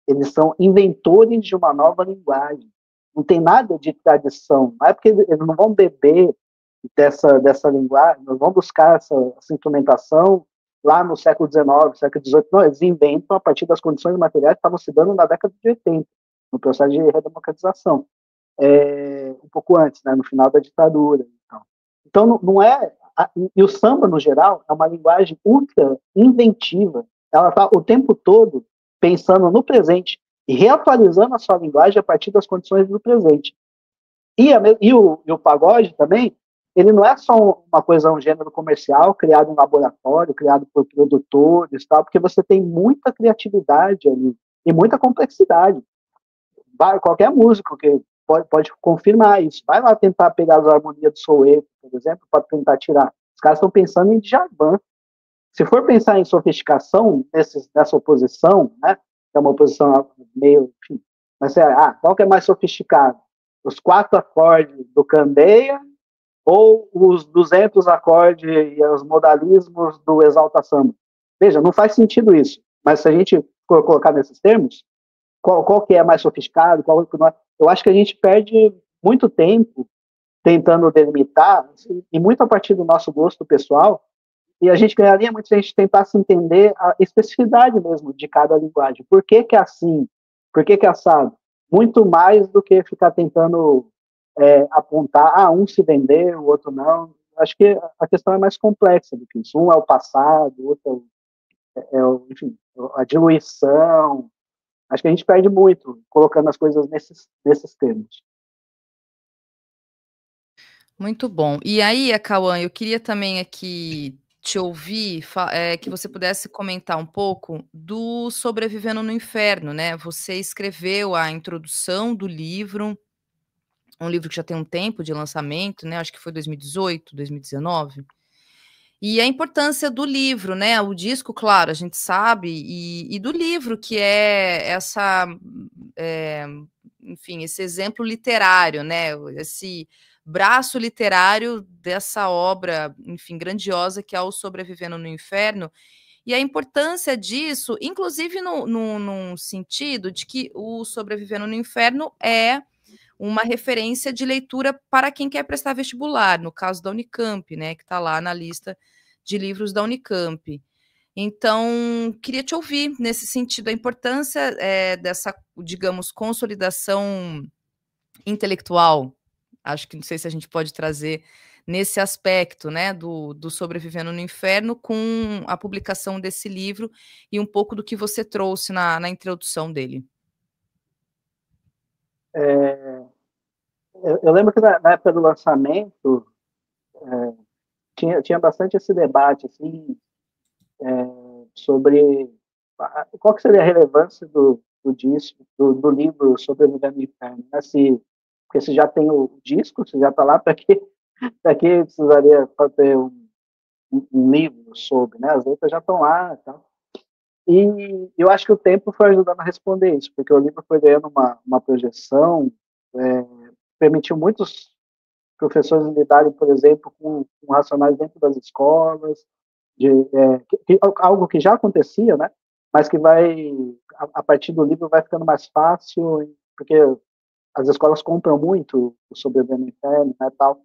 Eles são inventores de uma nova linguagem. Não tem nada de tradição. Não é porque eles não vão beber dessa linguagem, não vão buscar essa instrumentação lá no século XIX, século XVIII. Não, eles inventam a partir das condições materiais que estavam se dando na década de 80, no processo de redemocratização. Um pouco antes, né, no final da ditadura. Então não é... E o samba, no geral, é uma linguagem ultra inventiva. Ela está o tempo todo pensando no presente e reatualizando a sua linguagem a partir das condições do presente. E o pagode também, ele não é só uma coisa, um gênero comercial criado em laboratório, criado por produtores, tal, porque você tem muita criatividade ali e muita complexidade. Qualquer músico que pode confirmar isso. Vai lá tentar pegar as harmonias do Soweto, por exemplo, para tentar tirar. Os caras estão pensando em Djavan. Se for pensar em sofisticação nessa oposição, né, que é uma oposição meio... Enfim, mas qual que é mais sofisticado? Os 4 acordes do Candeia ou os 200 acordes e os modalismos do Exalta Samba? Veja, não faz sentido isso. Mas se a gente for colocar nesses termos, qual que é mais sofisticado, qual que não é? Eu acho que a gente perde muito tempo tentando delimitar, e muito a partir do nosso gosto pessoal, e a gente ganharia muito se a gente tentasse entender a especificidade mesmo de cada linguagem. Por que que é assim? Por que que é assado? Muito mais do que ficar tentando apontar, um se vender, o outro não. Acho que a questão é mais complexa do que isso. Um é o passado, o outro enfim, a diluição. Acho que a gente perde muito colocando as coisas nesses termos. Muito bom. E aí, Cauã, eu queria também aqui te ouvir, que você pudesse comentar um pouco do Sobrevivendo no Inferno, né? Você escreveu a introdução do livro, um livro que já tem um tempo de lançamento, né? Acho que foi 2018, 2019. E a importância do livro, né? O disco, claro, a gente sabe, e do livro, que é enfim, esse exemplo literário, né? Esse braço literário dessa obra, enfim, grandiosa que é o Sobrevivendo no Inferno, e a importância disso, inclusive num sentido de que o Sobrevivendo no Inferno é uma referência de leitura para quem quer prestar vestibular, no caso da Unicamp, né, que está lá na lista de livros da Unicamp. Então, queria te ouvir nesse sentido, a importância dessa, digamos, consolidação intelectual. Acho que não sei se a gente pode trazer nesse aspecto, né, do Sobrevivendo no Inferno, com a publicação desse livro e um pouco do que você trouxe na introdução dele. Eu lembro que na época do lançamento tinha bastante esse debate assim, sobre qual que seria a relevância do disco, do livro Sobrevivendo no Inferno, né? Porque se já tem o disco, se já está lá, para que precisaria ter um livro sobre, né? As letras já estão lá e tal. E eu acho que o tempo foi ajudando a responder isso, porque o livro foi ganhando uma projeção, permitiu muitos professores lidarem, por exemplo, com racionais dentro das escolas, algo que já acontecia, né? Mas que a partir do livro vai ficando mais fácil, porque as escolas compram muito o Sobrevivendo no Inferno, né, tal,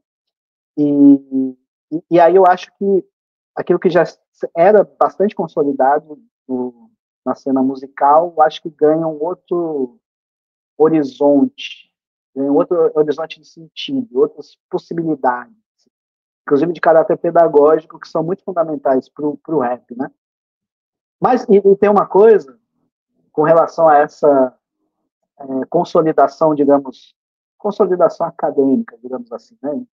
e aí eu acho que aquilo que já era bastante consolidado na cena musical, eu acho que ganha um outro horizonte, ganha um outro horizonte de sentido, outras possibilidades, inclusive de caráter pedagógico, que são muito fundamentais para o rap, né? Mas e tem uma coisa com relação a essa consolidação, digamos, consolidação acadêmica, digamos assim, né?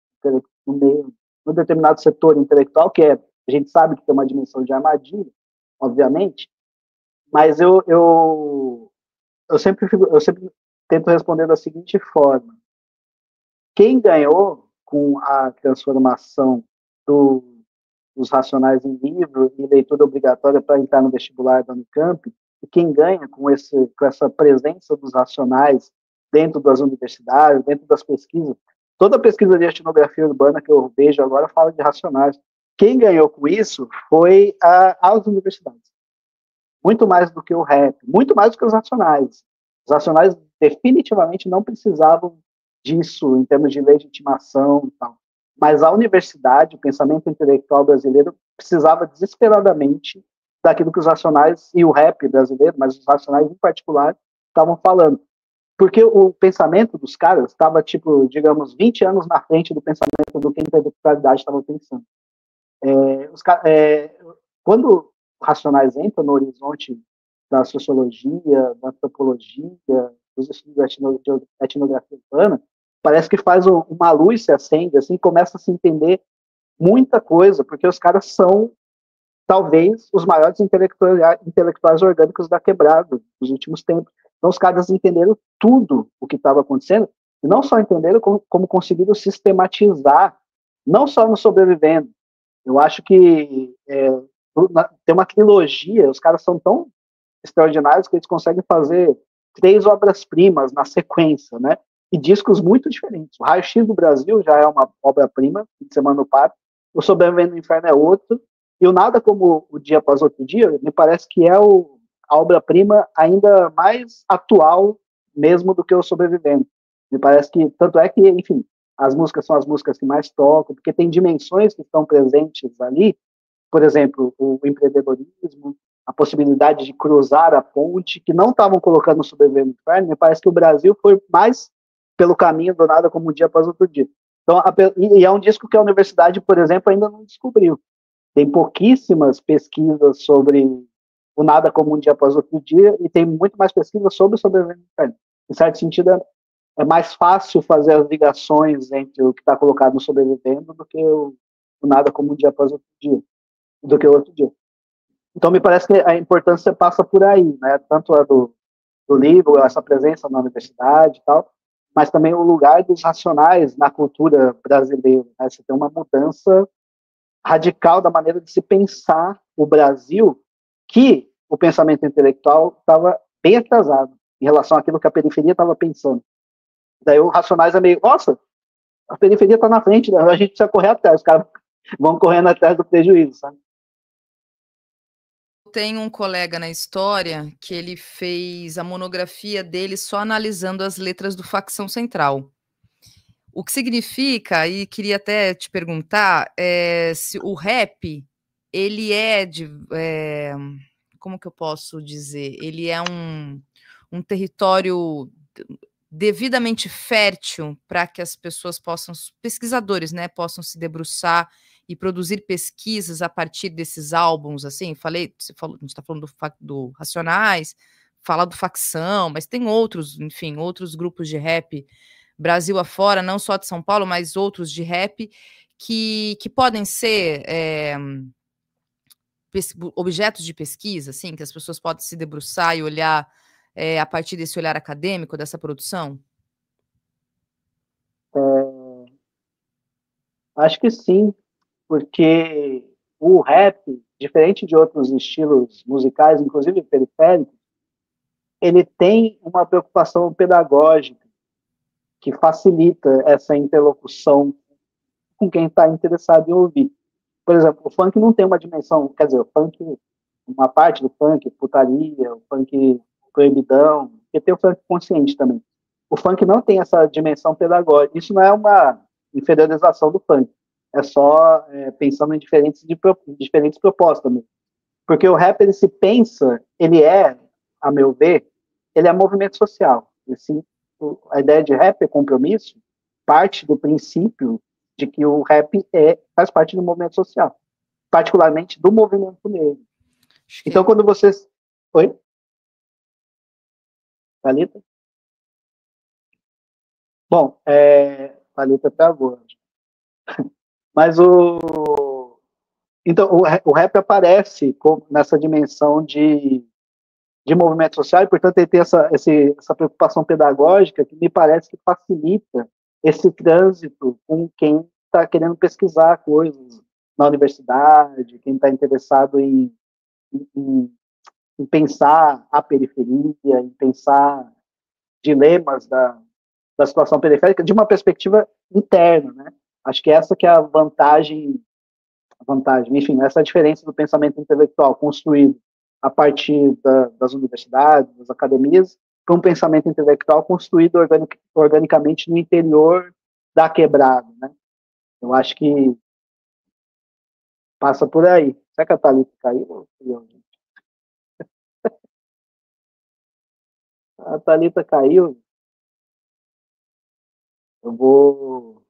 No meio, no determinado setor intelectual, que é, a gente sabe que tem uma dimensão de armadilha, obviamente, mas eu sempre tento responder da seguinte forma: quem ganhou com a transformação do, dos Racionais em livro e leitura obrigatória para entrar no vestibular da Unicamp, e quem ganha com essa presença dos Racionais dentro das universidades, dentro das pesquisas, toda pesquisa de etnografia urbana que eu vejo agora fala de Racionais. Quem ganhou com isso foi as universidades. Muito mais do que o rap, muito mais do que os Racionais. Os Racionais definitivamente não precisavam disso em termos de legitimação e tal. Mas a universidade, o pensamento intelectual brasileiro, precisava desesperadamente daquilo que os Racionais e o rap brasileiro, mas os Racionais em particular, estavam falando. Porque o pensamento dos caras estava, tipo, digamos, 20 anos na frente do pensamento do que a intelectualidade estava pensando. Quando Racionais entra no horizonte da sociologia, da antropologia, dos estudos da etnografia urbana, parece que faz uma luz se acende, assim, começa a se entender muita coisa, porque os caras são, talvez, os maiores intelectuais orgânicos da quebrada dos últimos tempos. Então, os caras entenderam tudo o que estava acontecendo, e não só entenderam, como conseguiram sistematizar, não só no Sobrevivendo. Eu acho que tem uma trilogia, os caras são tão extraordinários que eles conseguem fazer 3 obras-primas na sequência, né? E discos muito diferentes. O Raio X do Brasil já é uma obra-prima, de Semana no Par. O Sobrevivendo no Inferno é outro. E o Nada Como o Dia Após Outro Dia, me parece que é a obra-prima ainda mais atual mesmo do que o Sobrevivendo. Me parece que, tanto é que, enfim, as músicas são as músicas que mais tocam, porque tem dimensões que estão presentes ali, por exemplo, o empreendedorismo, a possibilidade de cruzar a ponte, que não estavam colocando no Sobrevivendo no Inferno. Me parece que o Brasil foi mais pelo caminho do Nada Como um Dia Após Outro Dia. Então, e é um disco que a universidade, por exemplo, ainda não descobriu. Tem pouquíssimas pesquisas sobre o Nada Como um Dia Após Outro Dia, e tem muito mais pesquisas sobre o Sobrevivendo no Inferno. Em certo sentido, é mais fácil fazer as ligações entre o que está colocado no Sobrevivendo do que o Nada Como um Dia Após Outro Dia, do que o outro dia. Então, me parece que a importância passa por aí, né? Tanto a do livro, essa presença na universidade e tal, mas também o lugar dos Racionais na cultura brasileira. Né? Você tem uma mudança radical da maneira de se pensar o Brasil, que o pensamento intelectual estava bem atrasado em relação àquilo que a periferia estava pensando. Daí o Racionais é meio, nossa, a periferia está na frente, né? A gente precisa correr atrás, os caras vão correndo atrás do prejuízo, sabe? Tem um colega na história que ele fez a monografia dele só analisando as letras do Facção Central. O que significa, e queria até te perguntar, se o rap, ele como que eu posso dizer? Ele é um território devidamente fértil para que as pessoas possam, pesquisadores, né, possam se debruçar e produzir pesquisas a partir desses álbuns, assim, você falou, a gente está falando do Racionais, fala do Facção, mas tem outros, enfim, outros grupos de rap Brasil afora, não só de São Paulo, mas outros de rap que podem ser objetos de pesquisa, assim, que as pessoas podem se debruçar e olhar a partir desse olhar acadêmico dessa produção? Acho que sim, porque o rap, diferente de outros estilos musicais, inclusive periféricos, ele tem uma preocupação pedagógica que facilita essa interlocução com quem está interessado em ouvir. Por exemplo, o funk não tem uma dimensão, quer dizer, o funk, uma parte do funk, putaria, o funk proibidão, porque tem o funk consciente também. o funk não tem essa dimensão pedagógica. Isso não é uma inferiorização do funk, é só pensando em diferentes propostas mesmo. Porque o rap, ele se pensa, ele é, a meu ver, ele é movimento social. Assim, a ideia de rap é compromisso, parte do princípio de que o rap faz parte do movimento social, particularmente do movimento negro. Então, quando vocês... Oi? Thalita? Bom, Thalita travou. Mas então, o rap aparece nessa dimensão de movimento social, e, portanto, ele tem essa preocupação pedagógica que me parece que facilita esse trânsito com quem está querendo pesquisar coisas na universidade, quem está interessado em pensar a periferia, em pensar dilemas da situação periférica de uma perspectiva interna, né? Acho que essa que é a vantagem, enfim, essa é a diferença do pensamento intelectual construído a partir das universidades, das academias, para um pensamento intelectual construído organicamente no interior da quebrada, né? Eu acho que passa por aí. Será que a Thalita caiu? A Thalita caiu. Eu vou...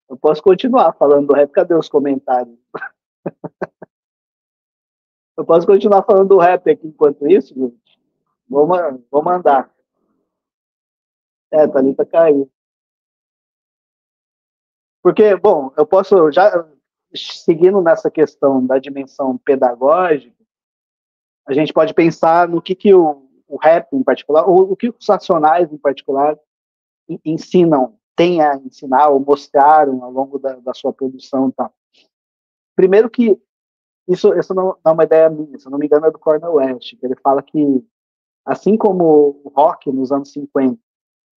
Eu posso continuar falando do rap. Cadê os comentários? Eu posso continuar falando do rap aqui enquanto isso, gente? Vou mandar. Thalita caiu. Porque, bom, eu posso, já seguindo nessa questão da dimensão pedagógica, a gente pode pensar no que o rap em particular, ou o que os Racionais em particular ensinam, têm a ensinar ou mostraram ao longo da sua produção. Tá? Primeiro que isso não é uma ideia minha, se eu não me engano é do Cornel West, que ele fala que, assim como o rock nos anos 50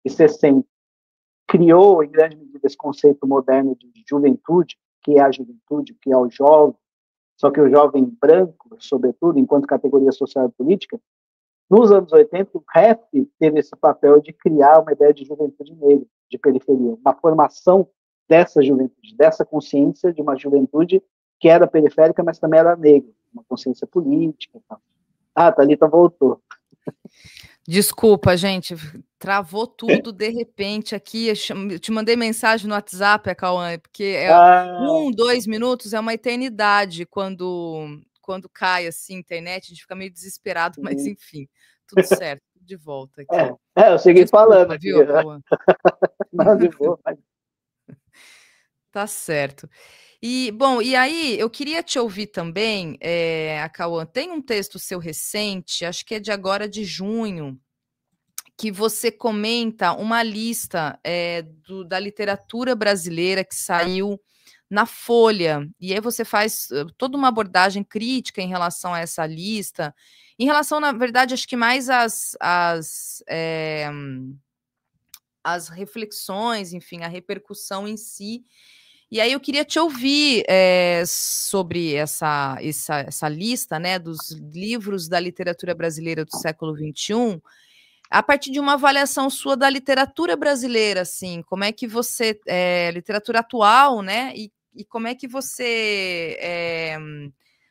e 60 criou, em grande medida, esse conceito moderno de juventude, que é a juventude, que é o jovem, só que o jovem branco, sobretudo, enquanto categoria social e política, nos anos 80, o rap teve esse papel de criar uma ideia de juventude negra, de periferia, uma formação dessa juventude, dessa consciência de uma juventude que era periférica, mas também era negra, uma consciência política. Tá? Ah, Thalita voltou. Desculpa, gente, travou tudo de repente aqui. Eu te mandei mensagem no WhatsApp, Cauã, porque 2 minutos é uma eternidade quando cai assim a internet, a gente fica meio desesperado, mas enfim, tudo certo, de volta aqui. Eu segui falando aqui. Viu, Cauã? Não, de boa. Tá certo. E, bom, e aí eu queria te ouvir também, Cauã, tem um texto seu recente, acho que é de agora de junho, que você comenta uma lista da literatura brasileira que saiu na Folha, e aí você faz toda uma abordagem crítica em relação a essa lista, em relação, na verdade, acho que mais as reflexões, enfim, a repercussão em si. E aí eu queria te ouvir sobre essa lista, né, dos livros da literatura brasileira do século XXI, a partir de uma avaliação sua da literatura brasileira, assim, como é que você, literatura atual, né, e como é que você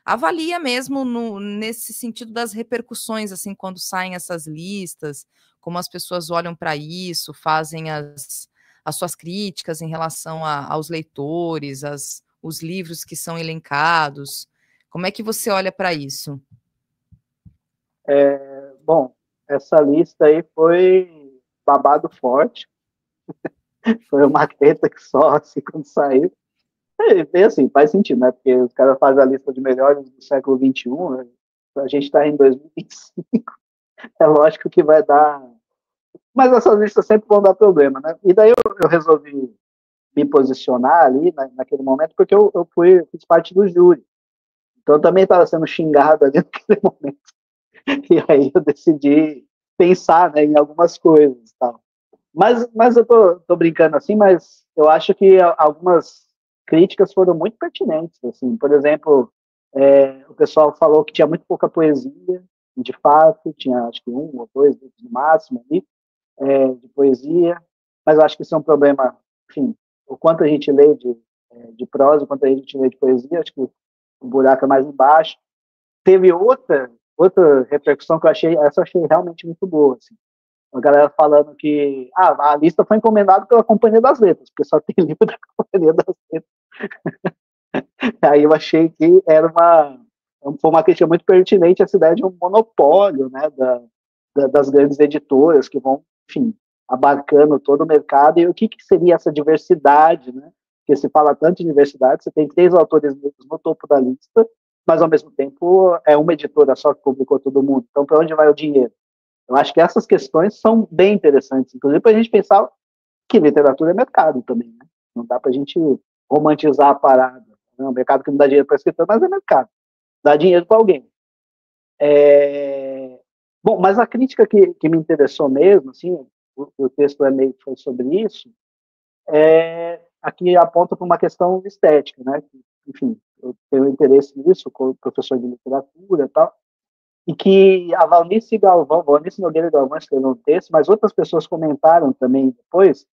avalia mesmo nesse sentido das repercussões, assim, quando saem essas listas, como as pessoas olham para isso, fazem as suas críticas em relação aos leitores, os livros que são elencados. Como é que você olha para isso? Bom, essa lista aí foi babado forte. Foi uma treta que só assim quando saiu. E assim, faz sentido, né? Porque os caras fazem a lista de melhores do século XXI, né? A gente está em 2025. É lógico que vai dar. Mas essas listas sempre vão dar problema, né? E daí eu resolvi me posicionar ali naquele momento, porque eu fiz parte do júri. Então eu também estava sendo xingado ali naquele momento. E aí eu decidi pensar, né, em algumas coisas, tal. Mas eu tô brincando assim, mas eu acho que algumas críticas foram muito pertinentes, assim. Por exemplo, O pessoal falou que tinha muito pouca poesia, de fato, tinha acho que 1 ou 2 livros no máximo ali, de poesia, mas eu acho que isso é um problema, enfim, o quanto a gente lê de prosa, o quanto a gente lê de poesia, acho que o buraco é mais embaixo. Teve outra repercussão que essa eu achei realmente muito boa, assim. A galera falando que a lista foi encomendada pela Companhia das Letras, porque só tem livro da Companhia das Letras. Aí eu achei que foi uma crítica muito pertinente essa ideia de um monopólio, né, das grandes editoras que vão, enfim, abarcando todo o mercado. E o que seria essa diversidade, né? Porque se fala tanto de diversidade, você tem 3 autores negros no topo da lista, mas ao mesmo tempo é uma editora só que publicou todo mundo. Então, para onde vai o dinheiro? Eu acho que essas questões são bem interessantes, inclusive para a gente pensar que literatura é mercado também, né? Não dá para a gente romantizar a parada. É um mercado que não dá dinheiro para escritor, mas é mercado. Dá dinheiro para alguém. Bom, mas a crítica que me interessou mesmo, assim, o texto meio que foi sobre isso, aqui aponta para uma questão estética, né? Enfim, eu tenho interesse nisso, como professor de literatura e tal, e que a Valnice Nogueira Galvão escreveu um texto, mas outras pessoas comentaram também depois,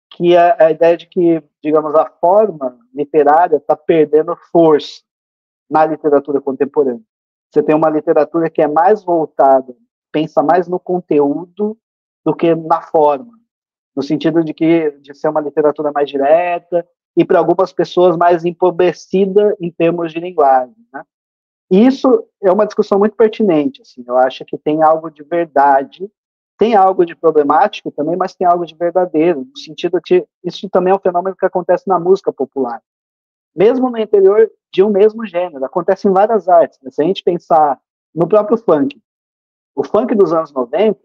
que a ideia de que, digamos, a forma literária está perdendo força na literatura contemporânea. Você tem uma literatura que é mais voltada, pensa mais no conteúdo do que na forma, no sentido de ser uma literatura mais direta e, para algumas pessoas, mais empobrecida em termos de linguagem, né? E isso é uma discussão muito pertinente, assim, eu acho que tem algo de verdade, tem algo de problemático também, mas tem algo de verdadeiro, no sentido que isso também é um fenômeno que acontece na música popular, mesmo no interior de um mesmo gênero, acontece em várias artes, né? Se a gente pensar no próprio funk, o funk dos anos 90,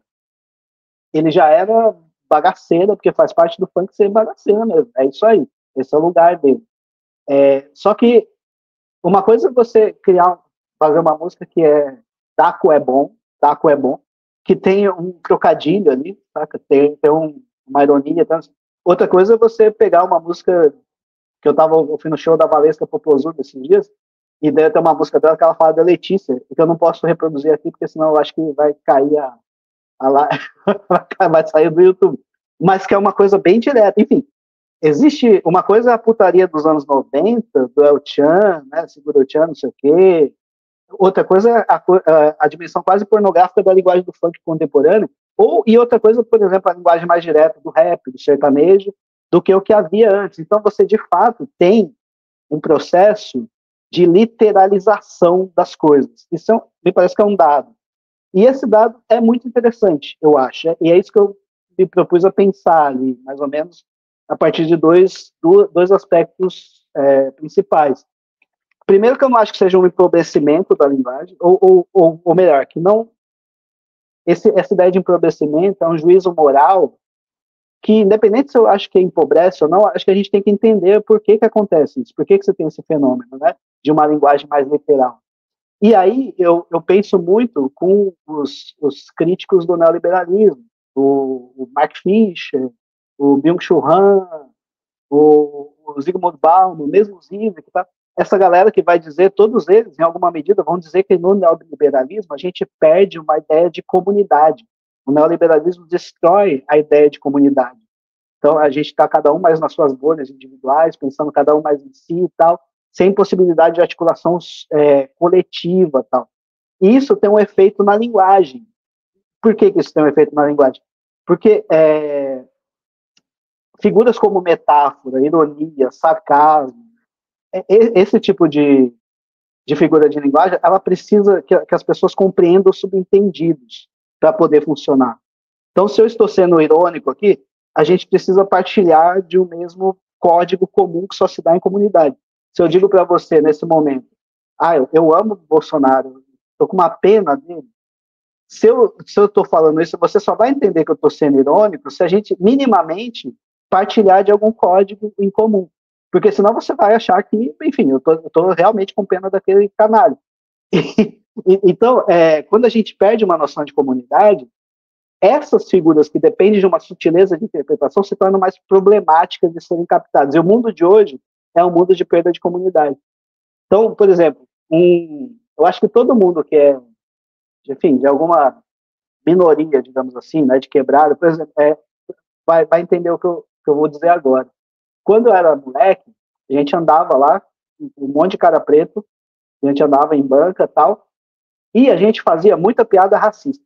ele já era bagaceiro, porque faz parte do funk ser bagaceiro mesmo, é isso aí, esse é o lugar dele. Só que uma coisa é você fazer uma música que Daco é bom, que tem um trocadilho ali, saca? Tem uma ironia. Outra coisa é você pegar uma música que eu fui no show da Valesca Popozuda esses dias, e daí tem uma música dela que ela fala da Letícia, que eu não posso reproduzir aqui, porque senão eu acho que vai cair vai sair do YouTube. Mas que é uma coisa bem direta. Enfim, existe uma coisa é a putaria dos anos 90, do El Chan, né, Segura El Chan, não sei o quê. Outra coisa é a dimensão quase pornográfica da linguagem do funk contemporâneo, e outra coisa, por exemplo, a linguagem mais direta do rap, do sertanejo, do que o que havia antes. Então você, de fato, tem um processo de literalização das coisas. Isso me parece que é um dado. E esse dado é muito interessante, eu acho. E é isso que eu me propus a pensar ali, mais ou menos, a partir de dois aspectos principais. Primeiro, que eu não acho que seja um empobrecimento da linguagem, ou melhor, que não. Essa ideia de empobrecimento é um juízo moral que, independente se eu acho que empobrece ou não, acho que a gente tem que entender por que acontece isso, por que você tem esse fenômeno, né, de uma linguagem mais literal. E aí eu penso muito com os críticos do neoliberalismo, o Mark Fisher, o Byung-Chul Han, o Zygmunt Bauman, mesmo o Zizek, tá? Essa galera que vai dizer, todos eles, em alguma medida, vão dizer que no neoliberalismo a gente perde uma ideia de comunidade. O neoliberalismo destrói a ideia de comunidade. Então, a gente está cada um mais nas suas bolhas individuais, pensando cada um mais em si e tal, sem possibilidade de articulação coletiva e tal. E isso tem um efeito na linguagem. Por que isso tem um efeito na linguagem? Porque figuras como metáfora, ironia, sarcasmo, esse tipo de figura de linguagem, ela precisa que as pessoas compreendam os subentendidos para poder funcionar. Então, se eu estou sendo irônico aqui, a gente precisa partilhar de um mesmo código comum que só se dá em comunidade. Se eu digo para você, nesse momento, eu amo o Bolsonaro, estou com uma pena dele, se eu estou falando isso, você só vai entender que eu estou sendo irônico se a gente minimamente partilhar de algum código em comum. Porque senão você vai achar que, enfim, eu tô realmente com pena daquele canalha. Então, quando a gente perde uma noção de comunidade, essas figuras que dependem de uma sutileza de interpretação se tornam mais problemáticas de serem captadas. E o mundo de hoje é um mundo de perda de comunidade. Então, por exemplo, eu acho que todo mundo que é, enfim, de alguma minoria, digamos assim, né, de quebrada, por exemplo, vai entender o que eu vou dizer agora. Quando eu era moleque, a gente andava lá, um monte de cara preto, a gente andava em banca e tal, e a gente fazia muita piada racista.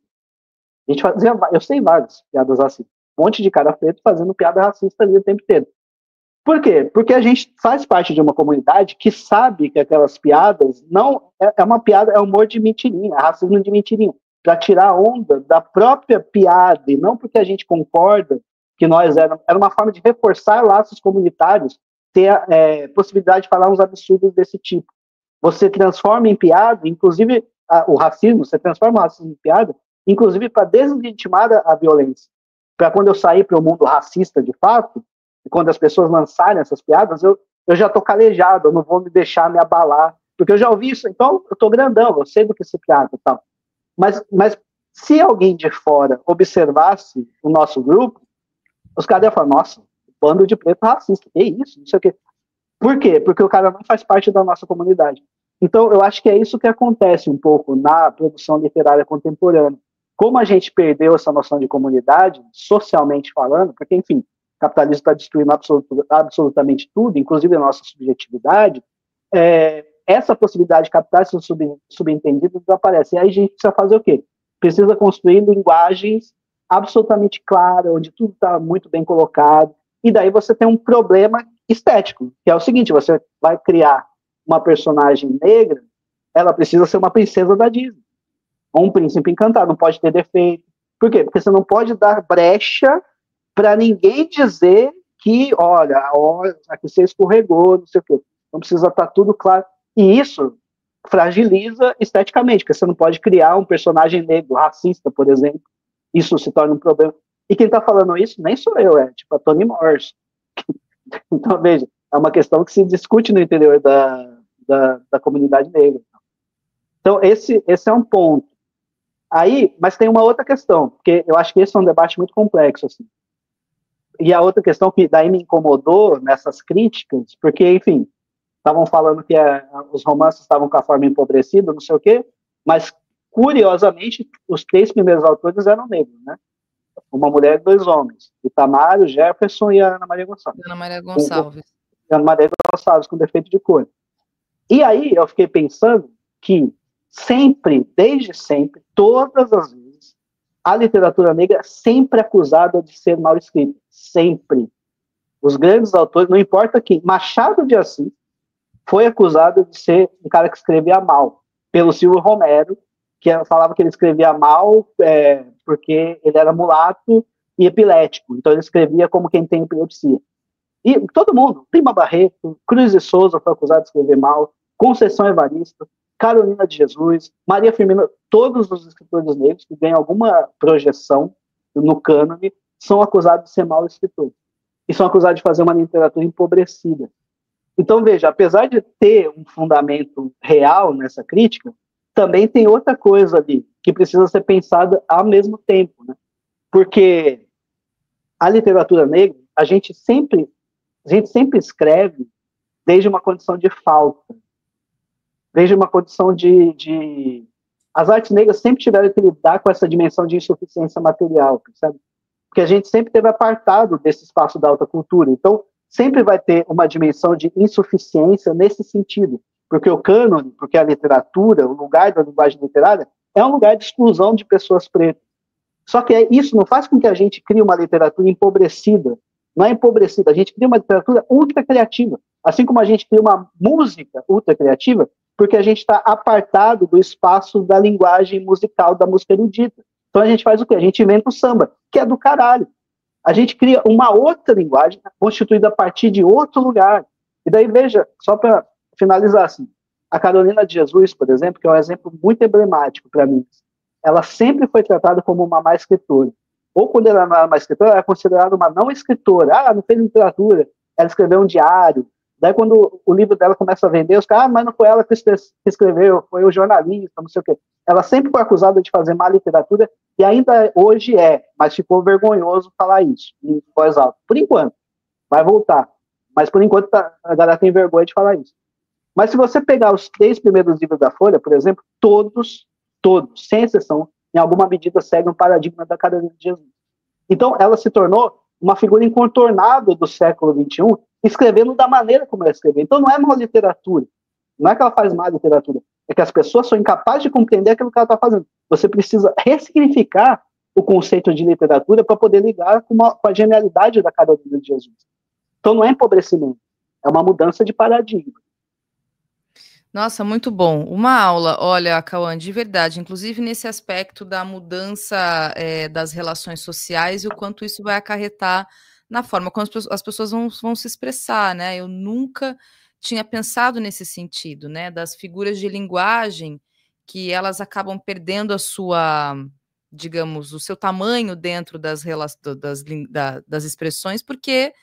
A gente fazia, eu sei várias piadas racistas, um monte de cara preto fazendo piada racista ali o tempo inteiro. Por quê? Porque a gente faz parte de uma comunidade que sabe que aquelas piadas não é uma piada, é humor de mentirinha, é racismo de mentirinha, para tirar onda da própria piada, e não porque a gente concorda que nós era uma forma de reforçar laços comunitários, ter a possibilidade de falar uns absurdos desse tipo. Você transforma em piada, inclusive o racismo, você transforma o racismo em piada, inclusive para deslegitimar a violência. Para quando eu sair para o mundo racista de fato, e quando as pessoas lançarem essas piadas, eu já estou calejado, eu não vou me deixar me abalar, porque eu já ouvi isso, então eu estou grandão, eu sei do que se piada e tal. Mas se alguém de fora observasse o nosso grupo, os caras iam falar, nossa, bando de preto racista, que isso, não sei o quê. Por quê? Porque o cara não faz parte da nossa comunidade. Então, eu acho que é isso que acontece um pouco na produção literária contemporânea. Como a gente perdeu essa noção de comunidade, socialmente falando, porque, enfim, o capitalismo está destruindo absolutamente tudo, inclusive a nossa subjetividade, essa possibilidade de captar esses subentendidos desaparece. E aí a gente precisa fazer o quê? Precisa construir linguagens absolutamente claras, onde tudo está muito bem colocado, e daí você tem um problema estético, que é o seguinte, você vai criar uma personagem negra, ela precisa ser uma princesa da Disney, ou um príncipe encantado, não pode ter defeito. Por quê? Porque você não pode dar brecha para ninguém dizer que, olha, aqui você escorregou, não sei o quê. Não precisa estar tudo claro. E isso fragiliza esteticamente, porque você não pode criar um personagem negro, racista, por exemplo. Isso se torna um problema. E quem está falando isso nem sou eu, é tipo a Toni Morrison. Então, veja, é uma questão que se discute no interior da comunidade negra. Então, esse é um ponto. Aí, mas tem uma outra questão, porque eu acho que esse é um debate muito complexo, assim. E a outra questão que daí me incomodou nessas críticas, porque, enfim, estavam falando que os romances estavam com a forma empobrecida, não sei o quê, mas, curiosamente, os 3 primeiros autores eram negros, né? Uma mulher e 2 homens, Itamar, o Jefferson e a Ana Maria Gonçalves. Ana Maria Gonçalves. Ana Maria Gonçalves, com defeito de cor. E aí eu fiquei pensando que sempre, desde sempre, todas as vezes, a literatura negra é sempre acusada de ser mal escrita. Sempre. Os grandes autores, não importa quem, Machado de Assis foi acusado de ser um cara que escrevia mal, pelo Silvio Romero, que falava que ele escrevia mal porque ele era mulato e epilético, então ele escrevia como quem tem epilepsia. E todo mundo, Lima Barreto, Cruz de Souza foi acusado de escrever mal, Conceição Evaristo, Carolina de Jesus, Maria Firmina, todos os escritores negros que ganham alguma projeção no cânone são acusados de ser mal escritores. E são acusados de fazer uma literatura empobrecida. Então, veja, apesar de ter um fundamento real nessa crítica, também tem outra coisa ali que precisa ser pensada ao mesmo tempo, né? Porque a literatura negra, a gente sempre escreve desde uma condição de falta, desde uma condição de... As artes negras sempre tiveram que lidar com essa dimensão de insuficiência material, sabe? Porque a gente sempre teve apartado desse espaço da alta cultura. Então, sempre vai ter uma dimensão de insuficiência nesse sentido. Porque o cânone, porque a literatura, o lugar da linguagem literária, é um lugar de exclusão de pessoas pretas. Só que isso não faz com que a gente crie uma literatura empobrecida. Não é empobrecida, a gente cria uma literatura ultra criativa. Assim como a gente cria uma música ultra criativa, porque a gente está apartado do espaço da linguagem musical, da música erudita. Então a gente faz o quê? A gente inventa o samba, que é do caralho. A gente cria uma outra linguagem constituída a partir de outro lugar. E daí, veja, só para finalizar assim, a Carolina de Jesus, por exemplo, que é um exemplo muito emblemático para mim, ela sempre foi tratada como uma má escritora. Ou quando ela não era uma escritora, ela era considerada uma não escritora. Ah, não fez literatura, ela escreveu um diário. Daí quando o livro dela começa a vender, os caras, mas não foi ela que escreveu, foi o jornalista, não sei o quê. Ela sempre foi acusada de fazer má literatura, e ainda hoje mas ficou vergonhoso falar isso, em voz alta. Por enquanto, vai voltar. Mas por enquanto a galera tem vergonha de falar isso. Mas se você pegar os 3 primeiros livros da Folha, por exemplo, todos, sem exceção, em alguma medida seguem o paradigma da Carolina de Jesus. Então, ela se tornou uma figura incontornável do século XXI, escrevendo da maneira como ela escreveu. Então, não é má literatura. Não é que ela faz má literatura. É que as pessoas são incapazes de compreender aquilo que ela está fazendo. Você precisa ressignificar o conceito de literatura para poder ligar com a genialidade da Carolina de Jesus. Então, não é empobrecimento. É uma mudança de paradigma. Nossa, muito bom. Uma aula, olha, Cauã, de verdade, inclusive nesse aspecto da mudança das relações sociais e o quanto isso vai acarretar na forma como as pessoas vão se expressar, né? Eu nunca tinha pensado nesse sentido, né? Das figuras de linguagem que elas acabam perdendo a sua, digamos, o seu tamanho dentro das expressões, porque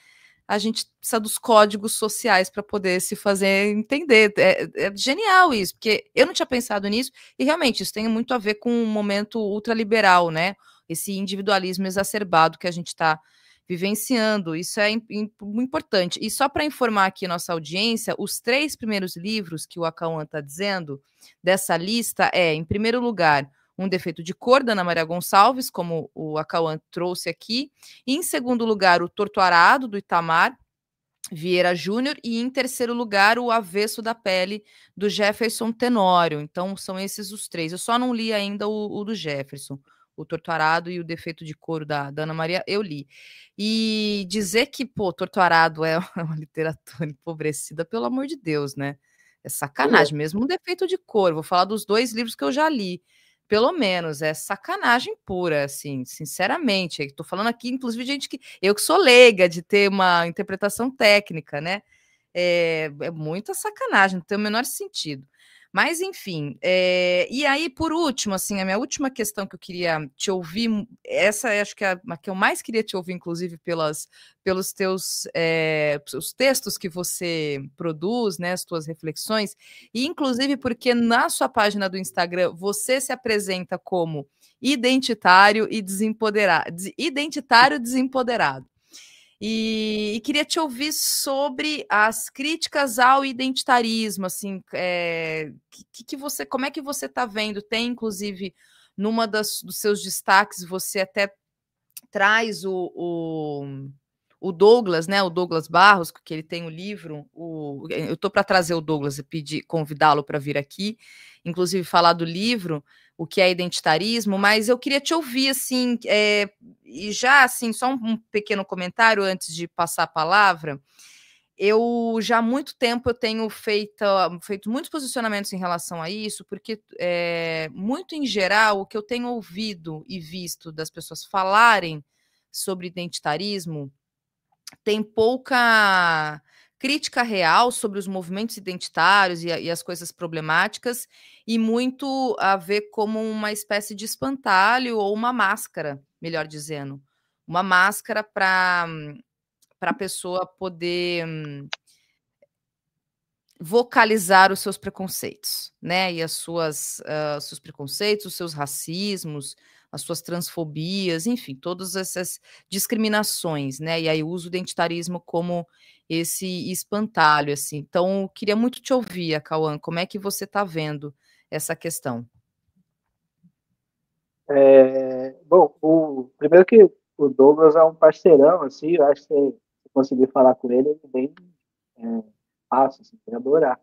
a gente precisa dos códigos sociais para poder se fazer entender. É genial isso, porque eu não tinha pensado nisso, e realmente isso tem muito a ver com um momento ultraliberal, né? Esse individualismo exacerbado que a gente está vivenciando. Isso é importante. E só para informar aqui nossa audiência, os 3 primeiros livros que o Acauã está dizendo dessa lista em primeiro lugar, Um Defeito de Cor, da Ana Maria Gonçalves, como o Acauã trouxe aqui. E, em segundo lugar, O Torto Arado, do Itamar Vieira Júnior. E, em terceiro lugar, O Avesso da Pele, do Jefferson Tenório. Então, são esses os 3. Eu só não li ainda o do Jefferson. O Torto Arado e O Defeito de Cor, da Ana Maria, eu li. E dizer que, Torto Arado é uma literatura empobrecida, pelo amor de Deus, né? É sacanagem, mesmo Um Defeito de Cor. Vou falar dos 2 livros que eu já li. Pelo menos, é sacanagem pura, assim, sinceramente. Estou falando aqui, inclusive, de gente que eu que sou leiga de ter uma interpretação técnica, né? É muita sacanagem, não tem o menor sentido. Mas, enfim, e aí, por último, assim, a minha última questão que eu queria te ouvir, essa acho que é a que eu mais queria te ouvir, inclusive, pelos teus os textos que você produz, né, as tuas reflexões, e inclusive porque na sua página do Instagram você se apresenta como identitário e desempoderado, identitário desempoderado. E queria te ouvir sobre as críticas ao identitarismo, assim, como é que você está vendo? Tem, inclusive, dos seus destaques, você até traz o Douglas, né? O Douglas Barros, que ele tem o livro. Eu estou para trazer o Douglas e convidá-lo para vir aqui, inclusive falar do livro, O que é Identitarismo, mas eu queria te ouvir, assim, e já, assim, só um pequeno comentário antes de passar a palavra. Eu já há muito tempo eu tenho feito muitos posicionamentos em relação a isso, porque muito em geral o que eu tenho ouvido e visto das pessoas falarem sobre identitarismo tem pouca crítica real sobre os movimentos identitários e as coisas problemáticas, e muito a ver como uma espécie de espantalho ou uma máscara, melhor dizendo. Uma máscara para a pessoa poder vocalizar os seus preconceitos, né? E seus preconceitos, os seus racismos, as suas transfobias, enfim, todas essas discriminações, né? E aí usa o identitarismo como esse espantalho, assim. Então, eu queria muito te ouvir, Cauã, como é que você está vendo essa questão? Bom, primeiro que o Douglas é um parceirão, assim, eu acho que se conseguir falar com ele, ele é bem fácil, assim, vai adorar.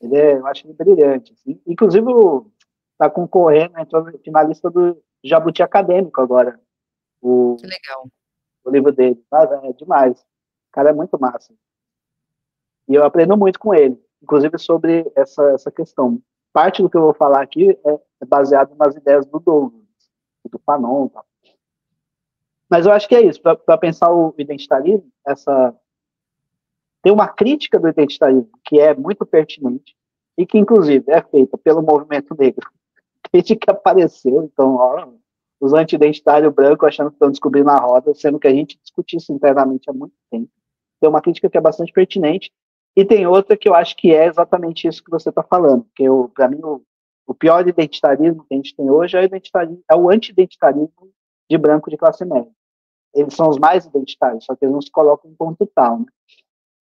Eu acho ele brilhante, assim. Inclusive, está concorrendo, entrou finalista do Jabuti Acadêmico agora, Que legal. o livro dele, é demais. O cara é muito massa. E eu aprendo muito com ele, inclusive sobre essa questão. Parte do que eu vou falar aqui é baseado nas ideias do Douglas, do Fanon, tá? Mas eu acho que é isso, para pensar o identitarismo, tem uma crítica do identitarismo que é muito pertinente e que, inclusive, é feita pelo movimento negro desde que apareceu. Então, os anti-identitários brancos achando que estão descobrindo a roda, sendo que a gente discutiu isso internamente há muito tempo. Tem uma crítica que é bastante pertinente e tem outra que eu acho que é exatamente isso que você está falando, porque para mim o pior identitarismo que a gente tem hoje é o anti-identitarismo de branco de classe média. Eles são os mais identitários, só que eles não se colocam em ponto tal, né?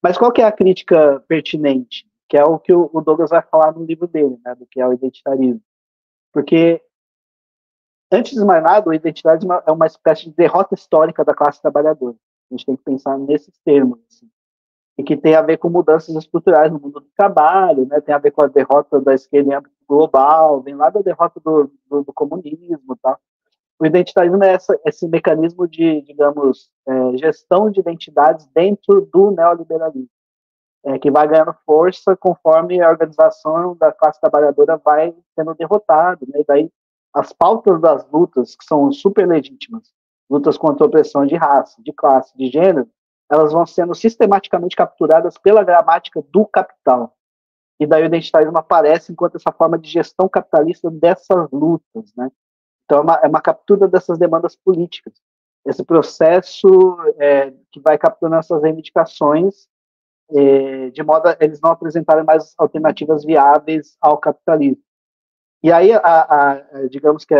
Mas qual que é a crítica pertinente? que é o que o Douglas vai falar no livro dele, né, do que é o identitarismo. Porque, antes de mais nada, o identitarismo é uma espécie de derrota histórica da classe trabalhadora. A gente tem que pensar nesses termos, assim, e que tem a ver com mudanças estruturais no mundo do trabalho, né, tem a ver com a derrota da esquerda em âmbito global, vem lá da derrota do comunismo e tal. O identitarismo é esse mecanismo de, digamos, gestão de identidades dentro do neoliberalismo, que vai ganhando força conforme a organização da classe trabalhadora vai sendo derrotada, né? E daí as pautas das lutas, que são super legítimas, lutas contra a opressão de raça, de classe, de gênero, elas vão sendo sistematicamente capturadas pela gramática do capital. E daí o identitarismo aparece enquanto essa forma de gestão capitalista dessas lutas, né? Então, é uma captura dessas demandas políticas. Esse processo que vai capturando essas reivindicações de modo a eles não apresentarem mais alternativas viáveis ao capitalismo. E aí, digamos que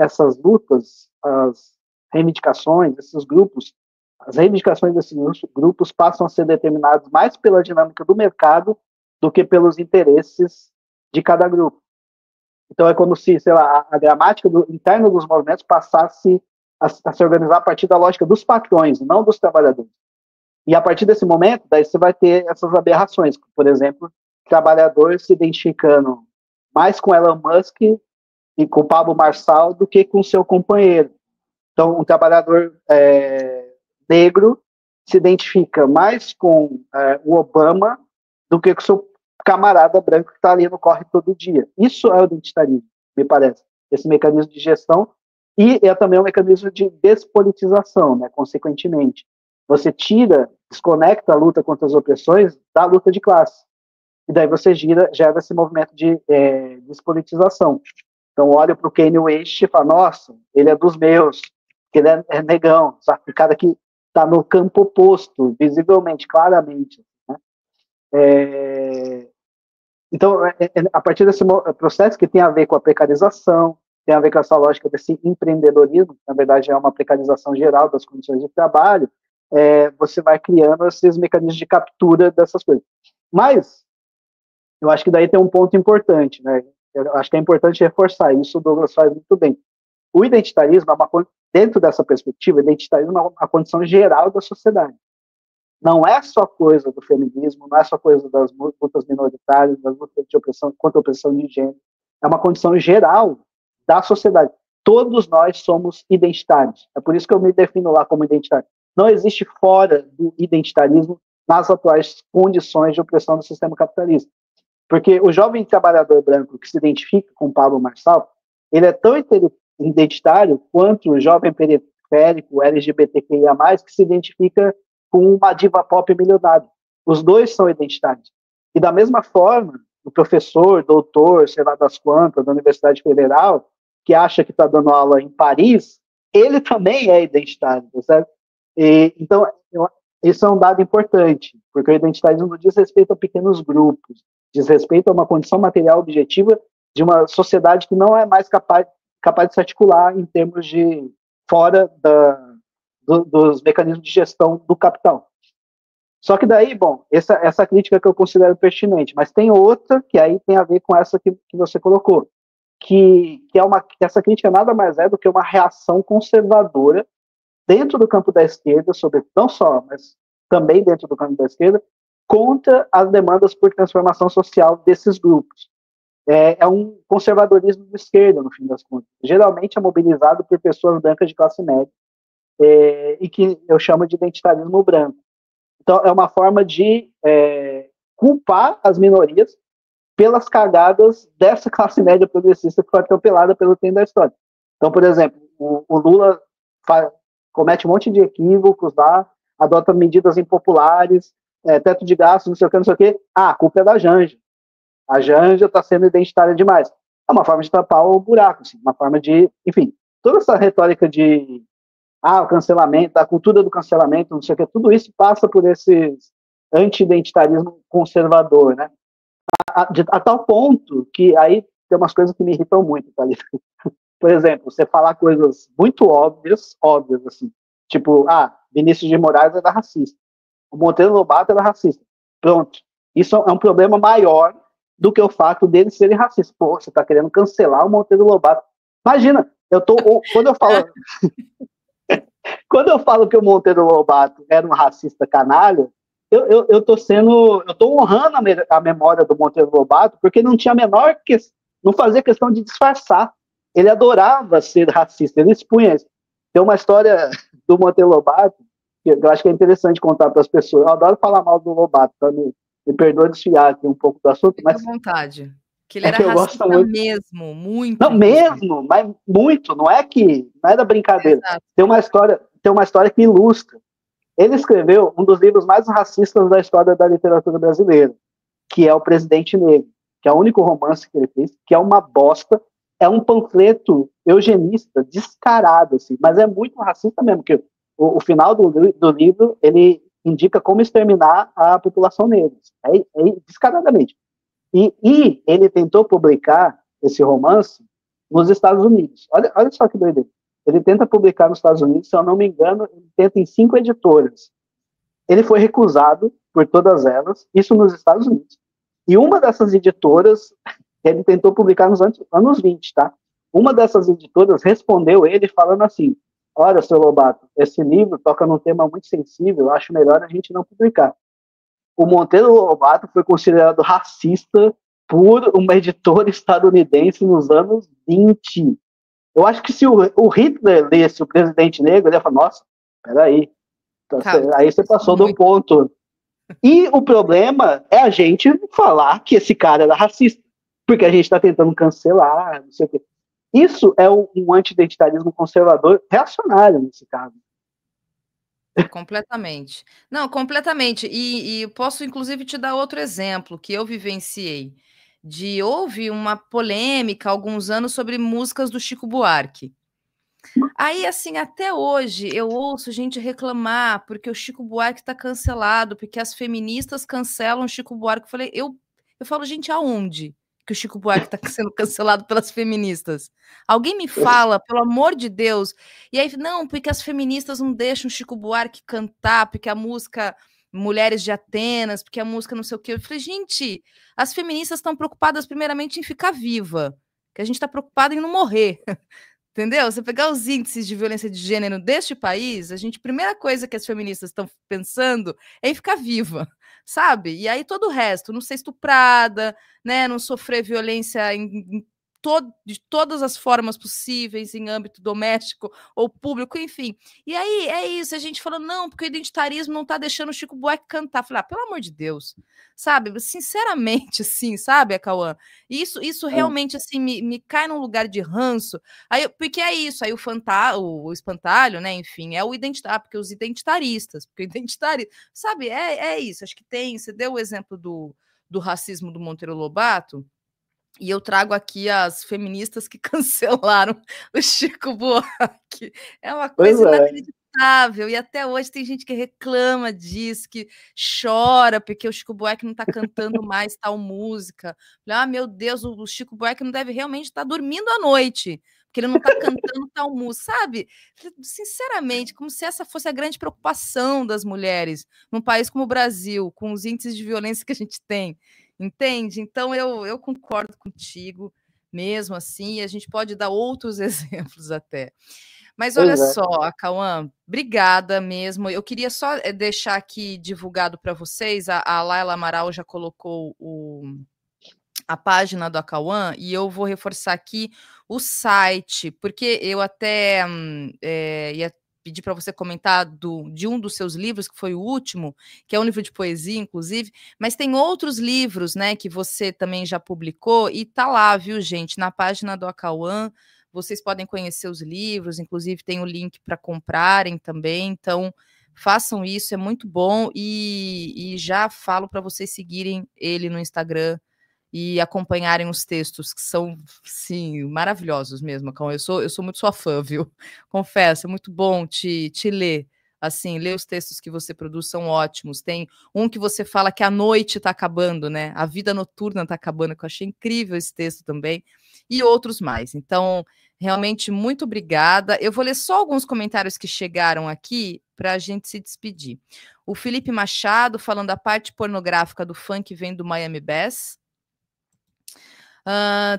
essas lutas, as reivindicações, esses grupos, as reivindicações desses grupos passam a ser determinadas mais pela dinâmica do mercado do que pelos interesses de cada grupo. Então é como se, sei lá, a gramática interna dos movimentos passasse a se organizar a partir da lógica dos patrões, não dos trabalhadores. E a partir desse momento, daí você vai ter essas aberrações, por exemplo, trabalhadores se identificando mais com Elon Musk e com o Pablo Marçal do que com seu companheiro. Então, um trabalhador negro se identifica mais com o Obama do que com o seu camarada branco que está ali no corre todo dia. Isso é o identitarismo, me parece. Esse mecanismo de gestão e é também um mecanismo de despolitização, né, consequentemente. Você desconecta a luta contra as opressões da luta de classe. E daí você gera esse movimento de despolitização. Então, olha para o Kanye West e fala, nossa, ele é dos meus, ele é negão, sabe? O cara que está no campo oposto, visivelmente, claramente. Né? Então, a partir desse processo que tem a ver com a precarização, tem a ver com essa lógica desse empreendedorismo, que na verdade é uma precarização geral das condições de trabalho, você vai criando esses mecanismos de captura dessas coisas. Mas, eu acho que daí tem um ponto importante, né? Eu acho que é importante reforçar isso, o Douglas faz muito bem. O identitarismo, dentro dessa perspectiva, o identitarismo é uma condição geral da sociedade. Não é só coisa do feminismo, não é só coisa das lutas minoritárias, das lutas de opressão contra a opressão de gênero. É uma condição geral da sociedade. Todos nós somos identitários. É por isso que eu me defino lá como identitário. Não existe fora do identitarismo nas atuais condições de opressão do sistema capitalista. Porque o jovem trabalhador branco que se identifica com Pablo Marçal, ele é tão identitário quanto o jovem periférico LGBTQIA+, que se identifica com uma diva pop milionária. Os dois são identitários. E da mesma forma, o professor, doutor, sei lá das quantas, da Universidade Federal, que acha que está dando aula em Paris, ele também é identitário, certo? Então, isso é um dado importante, porque o identitarismo não diz respeito a pequenos grupos, diz respeito a uma condição material objetiva de uma sociedade que não é mais capaz de se articular em termos de fora dos mecanismos de gestão do capital. Só que daí, bom, essa crítica que eu considero pertinente, mas tem outra que aí tem a ver com essa que você colocou, que essa crítica nada mais é do que uma reação conservadora dentro do campo da esquerda, não só, mas também dentro do campo da esquerda, contra as demandas por transformação social desses grupos. É um conservadorismo de esquerda, no fim das contas. Geralmente é mobilizado por pessoas brancas de classe média, e que eu chamo de identitarismo branco. Então, é uma forma de culpar as minorias pelas cagadas dessa classe média progressista que foi atropelada pelo trem da história. Então, por exemplo, o Lula comete um monte de equívocos lá, adota medidas impopulares, teto de gastos, não sei o que, não sei o que. A culpa é da Janja. A Janja está sendo identitária demais. É uma forma de tapar o buraco, assim, uma forma de... Enfim, toda essa retórica de o cancelamento, a cultura do cancelamento, não sei o que, tudo isso passa por esse anti-identitarismo conservador, né? A tal ponto que aí tem umas coisas que me irritam muito, tá ali. Por exemplo, você falar coisas muito óbvias, assim, tipo, Vinícius de Moraes era racista, o Monteiro Lobato era racista. Pronto. Isso é um problema maior do que o fato deles serem racistas. Pô, você está querendo cancelar o Monteiro Lobato. Imagina, quando eu falo que o Monteiro Lobato era um racista canalha, eu tô honrando a memória do Monteiro Lobato, porque não tinha a menor questão, não fazia questão de disfarçar. Ele adorava ser racista, ele expunha isso. Tem uma história do Monteiro Lobato que eu acho que é interessante contar para as pessoas. Eu adoro falar mal do Lobato, tá? Me perdoa desfiar aqui um pouco do assunto, Fique à mas vontade. Que ele era eu racista gosto muito. mesmo, muito. Não, mesmo, mas muito, não é da brincadeira. Exato. Tem uma história que ilustra. Ele escreveu um dos livros mais racistas da história da literatura brasileira, que é O Presidente Negro, que é o único romance que ele fez, que é uma bosta, é um panfleto eugenista descarado, assim, mas é muito racista mesmo, porque o final do livro, ele indica como exterminar a população negra, descaradamente. E ele tentou publicar esse romance nos Estados Unidos. Olha só que doideira. Ele tenta publicar nos Estados Unidos, se eu não me engano, ele tenta em 5 editoras. Ele foi recusado por todas elas, isso nos Estados Unidos. E uma dessas editoras, ele tentou publicar nos anos 20, tá? Uma dessas editoras respondeu ele falando assim: olha, seu Lobato, esse livro toca num tema muito sensível, acho melhor a gente não publicar. O Monteiro Lobato foi considerado racista por uma editora estadunidense nos anos 20. Eu acho que se o Hitler lesse O Presidente Negro, ele ia falar, nossa, peraí, aí você passou do ponto. E o problema é a gente falar que esse cara era racista, porque a gente está tentando cancelar, não sei o quê. Isso é um anti-identitarismo conservador reacionário, nesse caso. Completamente. Não, completamente. E posso, inclusive, te dar outro exemplo que eu vivenciei. Houve uma polêmica há alguns anos sobre músicas do Chico Buarque. Aí, assim, até hoje eu ouço gente reclamar porque o Chico Buarque está cancelado, porque as feministas cancelam o Chico Buarque. Eu falo, gente, aonde que o Chico Buarque está sendo cancelado pelas feministas? Alguém me fala, pelo amor de Deus. E aí, não, porque as feministas não deixam o Chico Buarque cantar, porque a música Mulheres de Atenas, porque a música não sei o quê. Eu falei, gente, as feministas estão preocupadas primeiramente em ficar viva, que a gente está preocupada em não morrer. Entendeu? Você pegar os índices de violência de gênero deste país, a primeira coisa que as feministas estão pensando é em ficar viva, sabe? E aí todo o resto, não ser estuprada, né? Não sofrer violência de todas as formas possíveis, em âmbito doméstico ou público, enfim. E aí é isso, a gente falando, não, porque o identitarismo não está deixando o Chico Buarque cantar. Falei, pelo amor de Deus, sabe? Sinceramente, assim, sabe, Cauã? Isso realmente, assim, me cai num lugar de ranço. Aí, porque é isso, aí o espantalho, né, enfim, é o identitário, porque os identitaristas, porque o identitário, sabe, é isso, acho que você deu o exemplo do racismo do Monteiro Lobato, e eu trago aqui as feministas que cancelaram o Chico Buarque. É uma coisa inacreditável. E até hoje tem gente que reclama disso, que chora porque o Chico Buarque não está cantando mais tal música. Meu Deus, o Chico Buarque não deve realmente estar dormindo à noite, porque ele não está cantando tal música, sabe? Sinceramente, como se essa fosse a grande preocupação das mulheres num país como o Brasil, com os índices de violência que a gente tem. Entende? Então eu concordo contigo mesmo assim, e a gente pode dar outros exemplos até. Mas olha só, Cauã, obrigada mesmo. Eu queria só deixar aqui divulgado para vocês, a Laila Amaral já colocou a página do Cauã, e eu vou reforçar aqui o site, porque eu até ia pedir para você comentar de um dos seus livros, que foi o último, que é um livro de poesia, inclusive, mas tem outros livros, né, que você também já publicou, e tá lá, viu, gente, na página do Cauã, vocês podem conhecer os livros, inclusive tem o link para comprarem também, então façam isso, é muito bom, e já falo para vocês seguirem ele no Instagram e acompanharem os textos, que são, sim, maravilhosos mesmo, Cauã. Eu sou muito sua fã, viu? Confesso, é muito bom te ler. Assim, ler os textos que você produz são ótimos. Tem um que você fala que a noite está acabando, né? A vida noturna está acabando, que eu achei incrível esse texto também. E outros mais. Então, realmente, muito obrigada. Eu vou ler só alguns comentários que chegaram aqui para a gente se despedir. O Felipe Machado falando a parte pornográfica do funk vem do Miami Bass.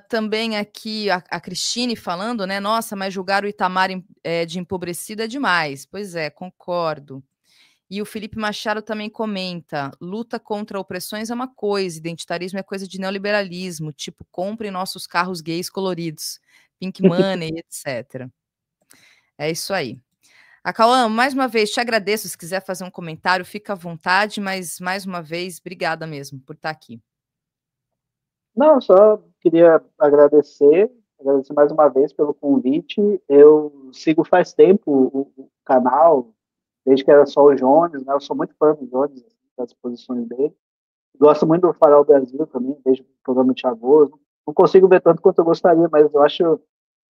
Também aqui a Cristine falando, né? Nossa, mas julgar o Itamar de empobrecido é demais. Pois é, concordo. E o Felipe Machado também comenta: luta contra opressões é uma coisa, identitarismo é coisa de neoliberalismo, tipo, comprem nossos carros gays coloridos, pink money, etc. É isso aí. Cauã, mais uma vez, te agradeço. Se quiser fazer um comentário, fica à vontade, mas mais uma vez, obrigada mesmo por estar aqui. Não, só queria agradecer mais uma vez pelo convite. Eu sigo faz tempo o canal, desde que era só o Jones, né? Eu sou muito fã do Jones, das posições dele. Gosto muito do Farol Brasil também, desde o programa do Thiago. Não consigo ver tanto quanto eu gostaria, mas eu acho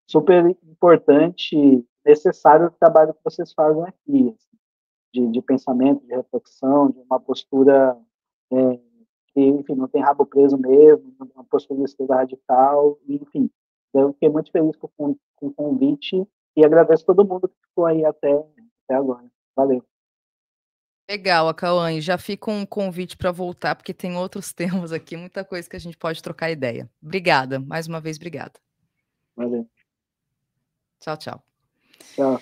super importante, necessário o trabalho que vocês fazem aqui, assim, de pensamento, de reflexão, de uma postura que, enfim, não tem rabo preso mesmo, uma postura de esquerda radical, enfim. Eu fiquei muito feliz com o convite e agradeço todo mundo que ficou aí até agora. Valeu. Legal, Cauã, e já fica um convite para voltar, porque tem outros temas aqui, muita coisa que a gente pode trocar ideia. Obrigada, mais uma vez, obrigada. Valeu. Tchau, tchau. Tchau.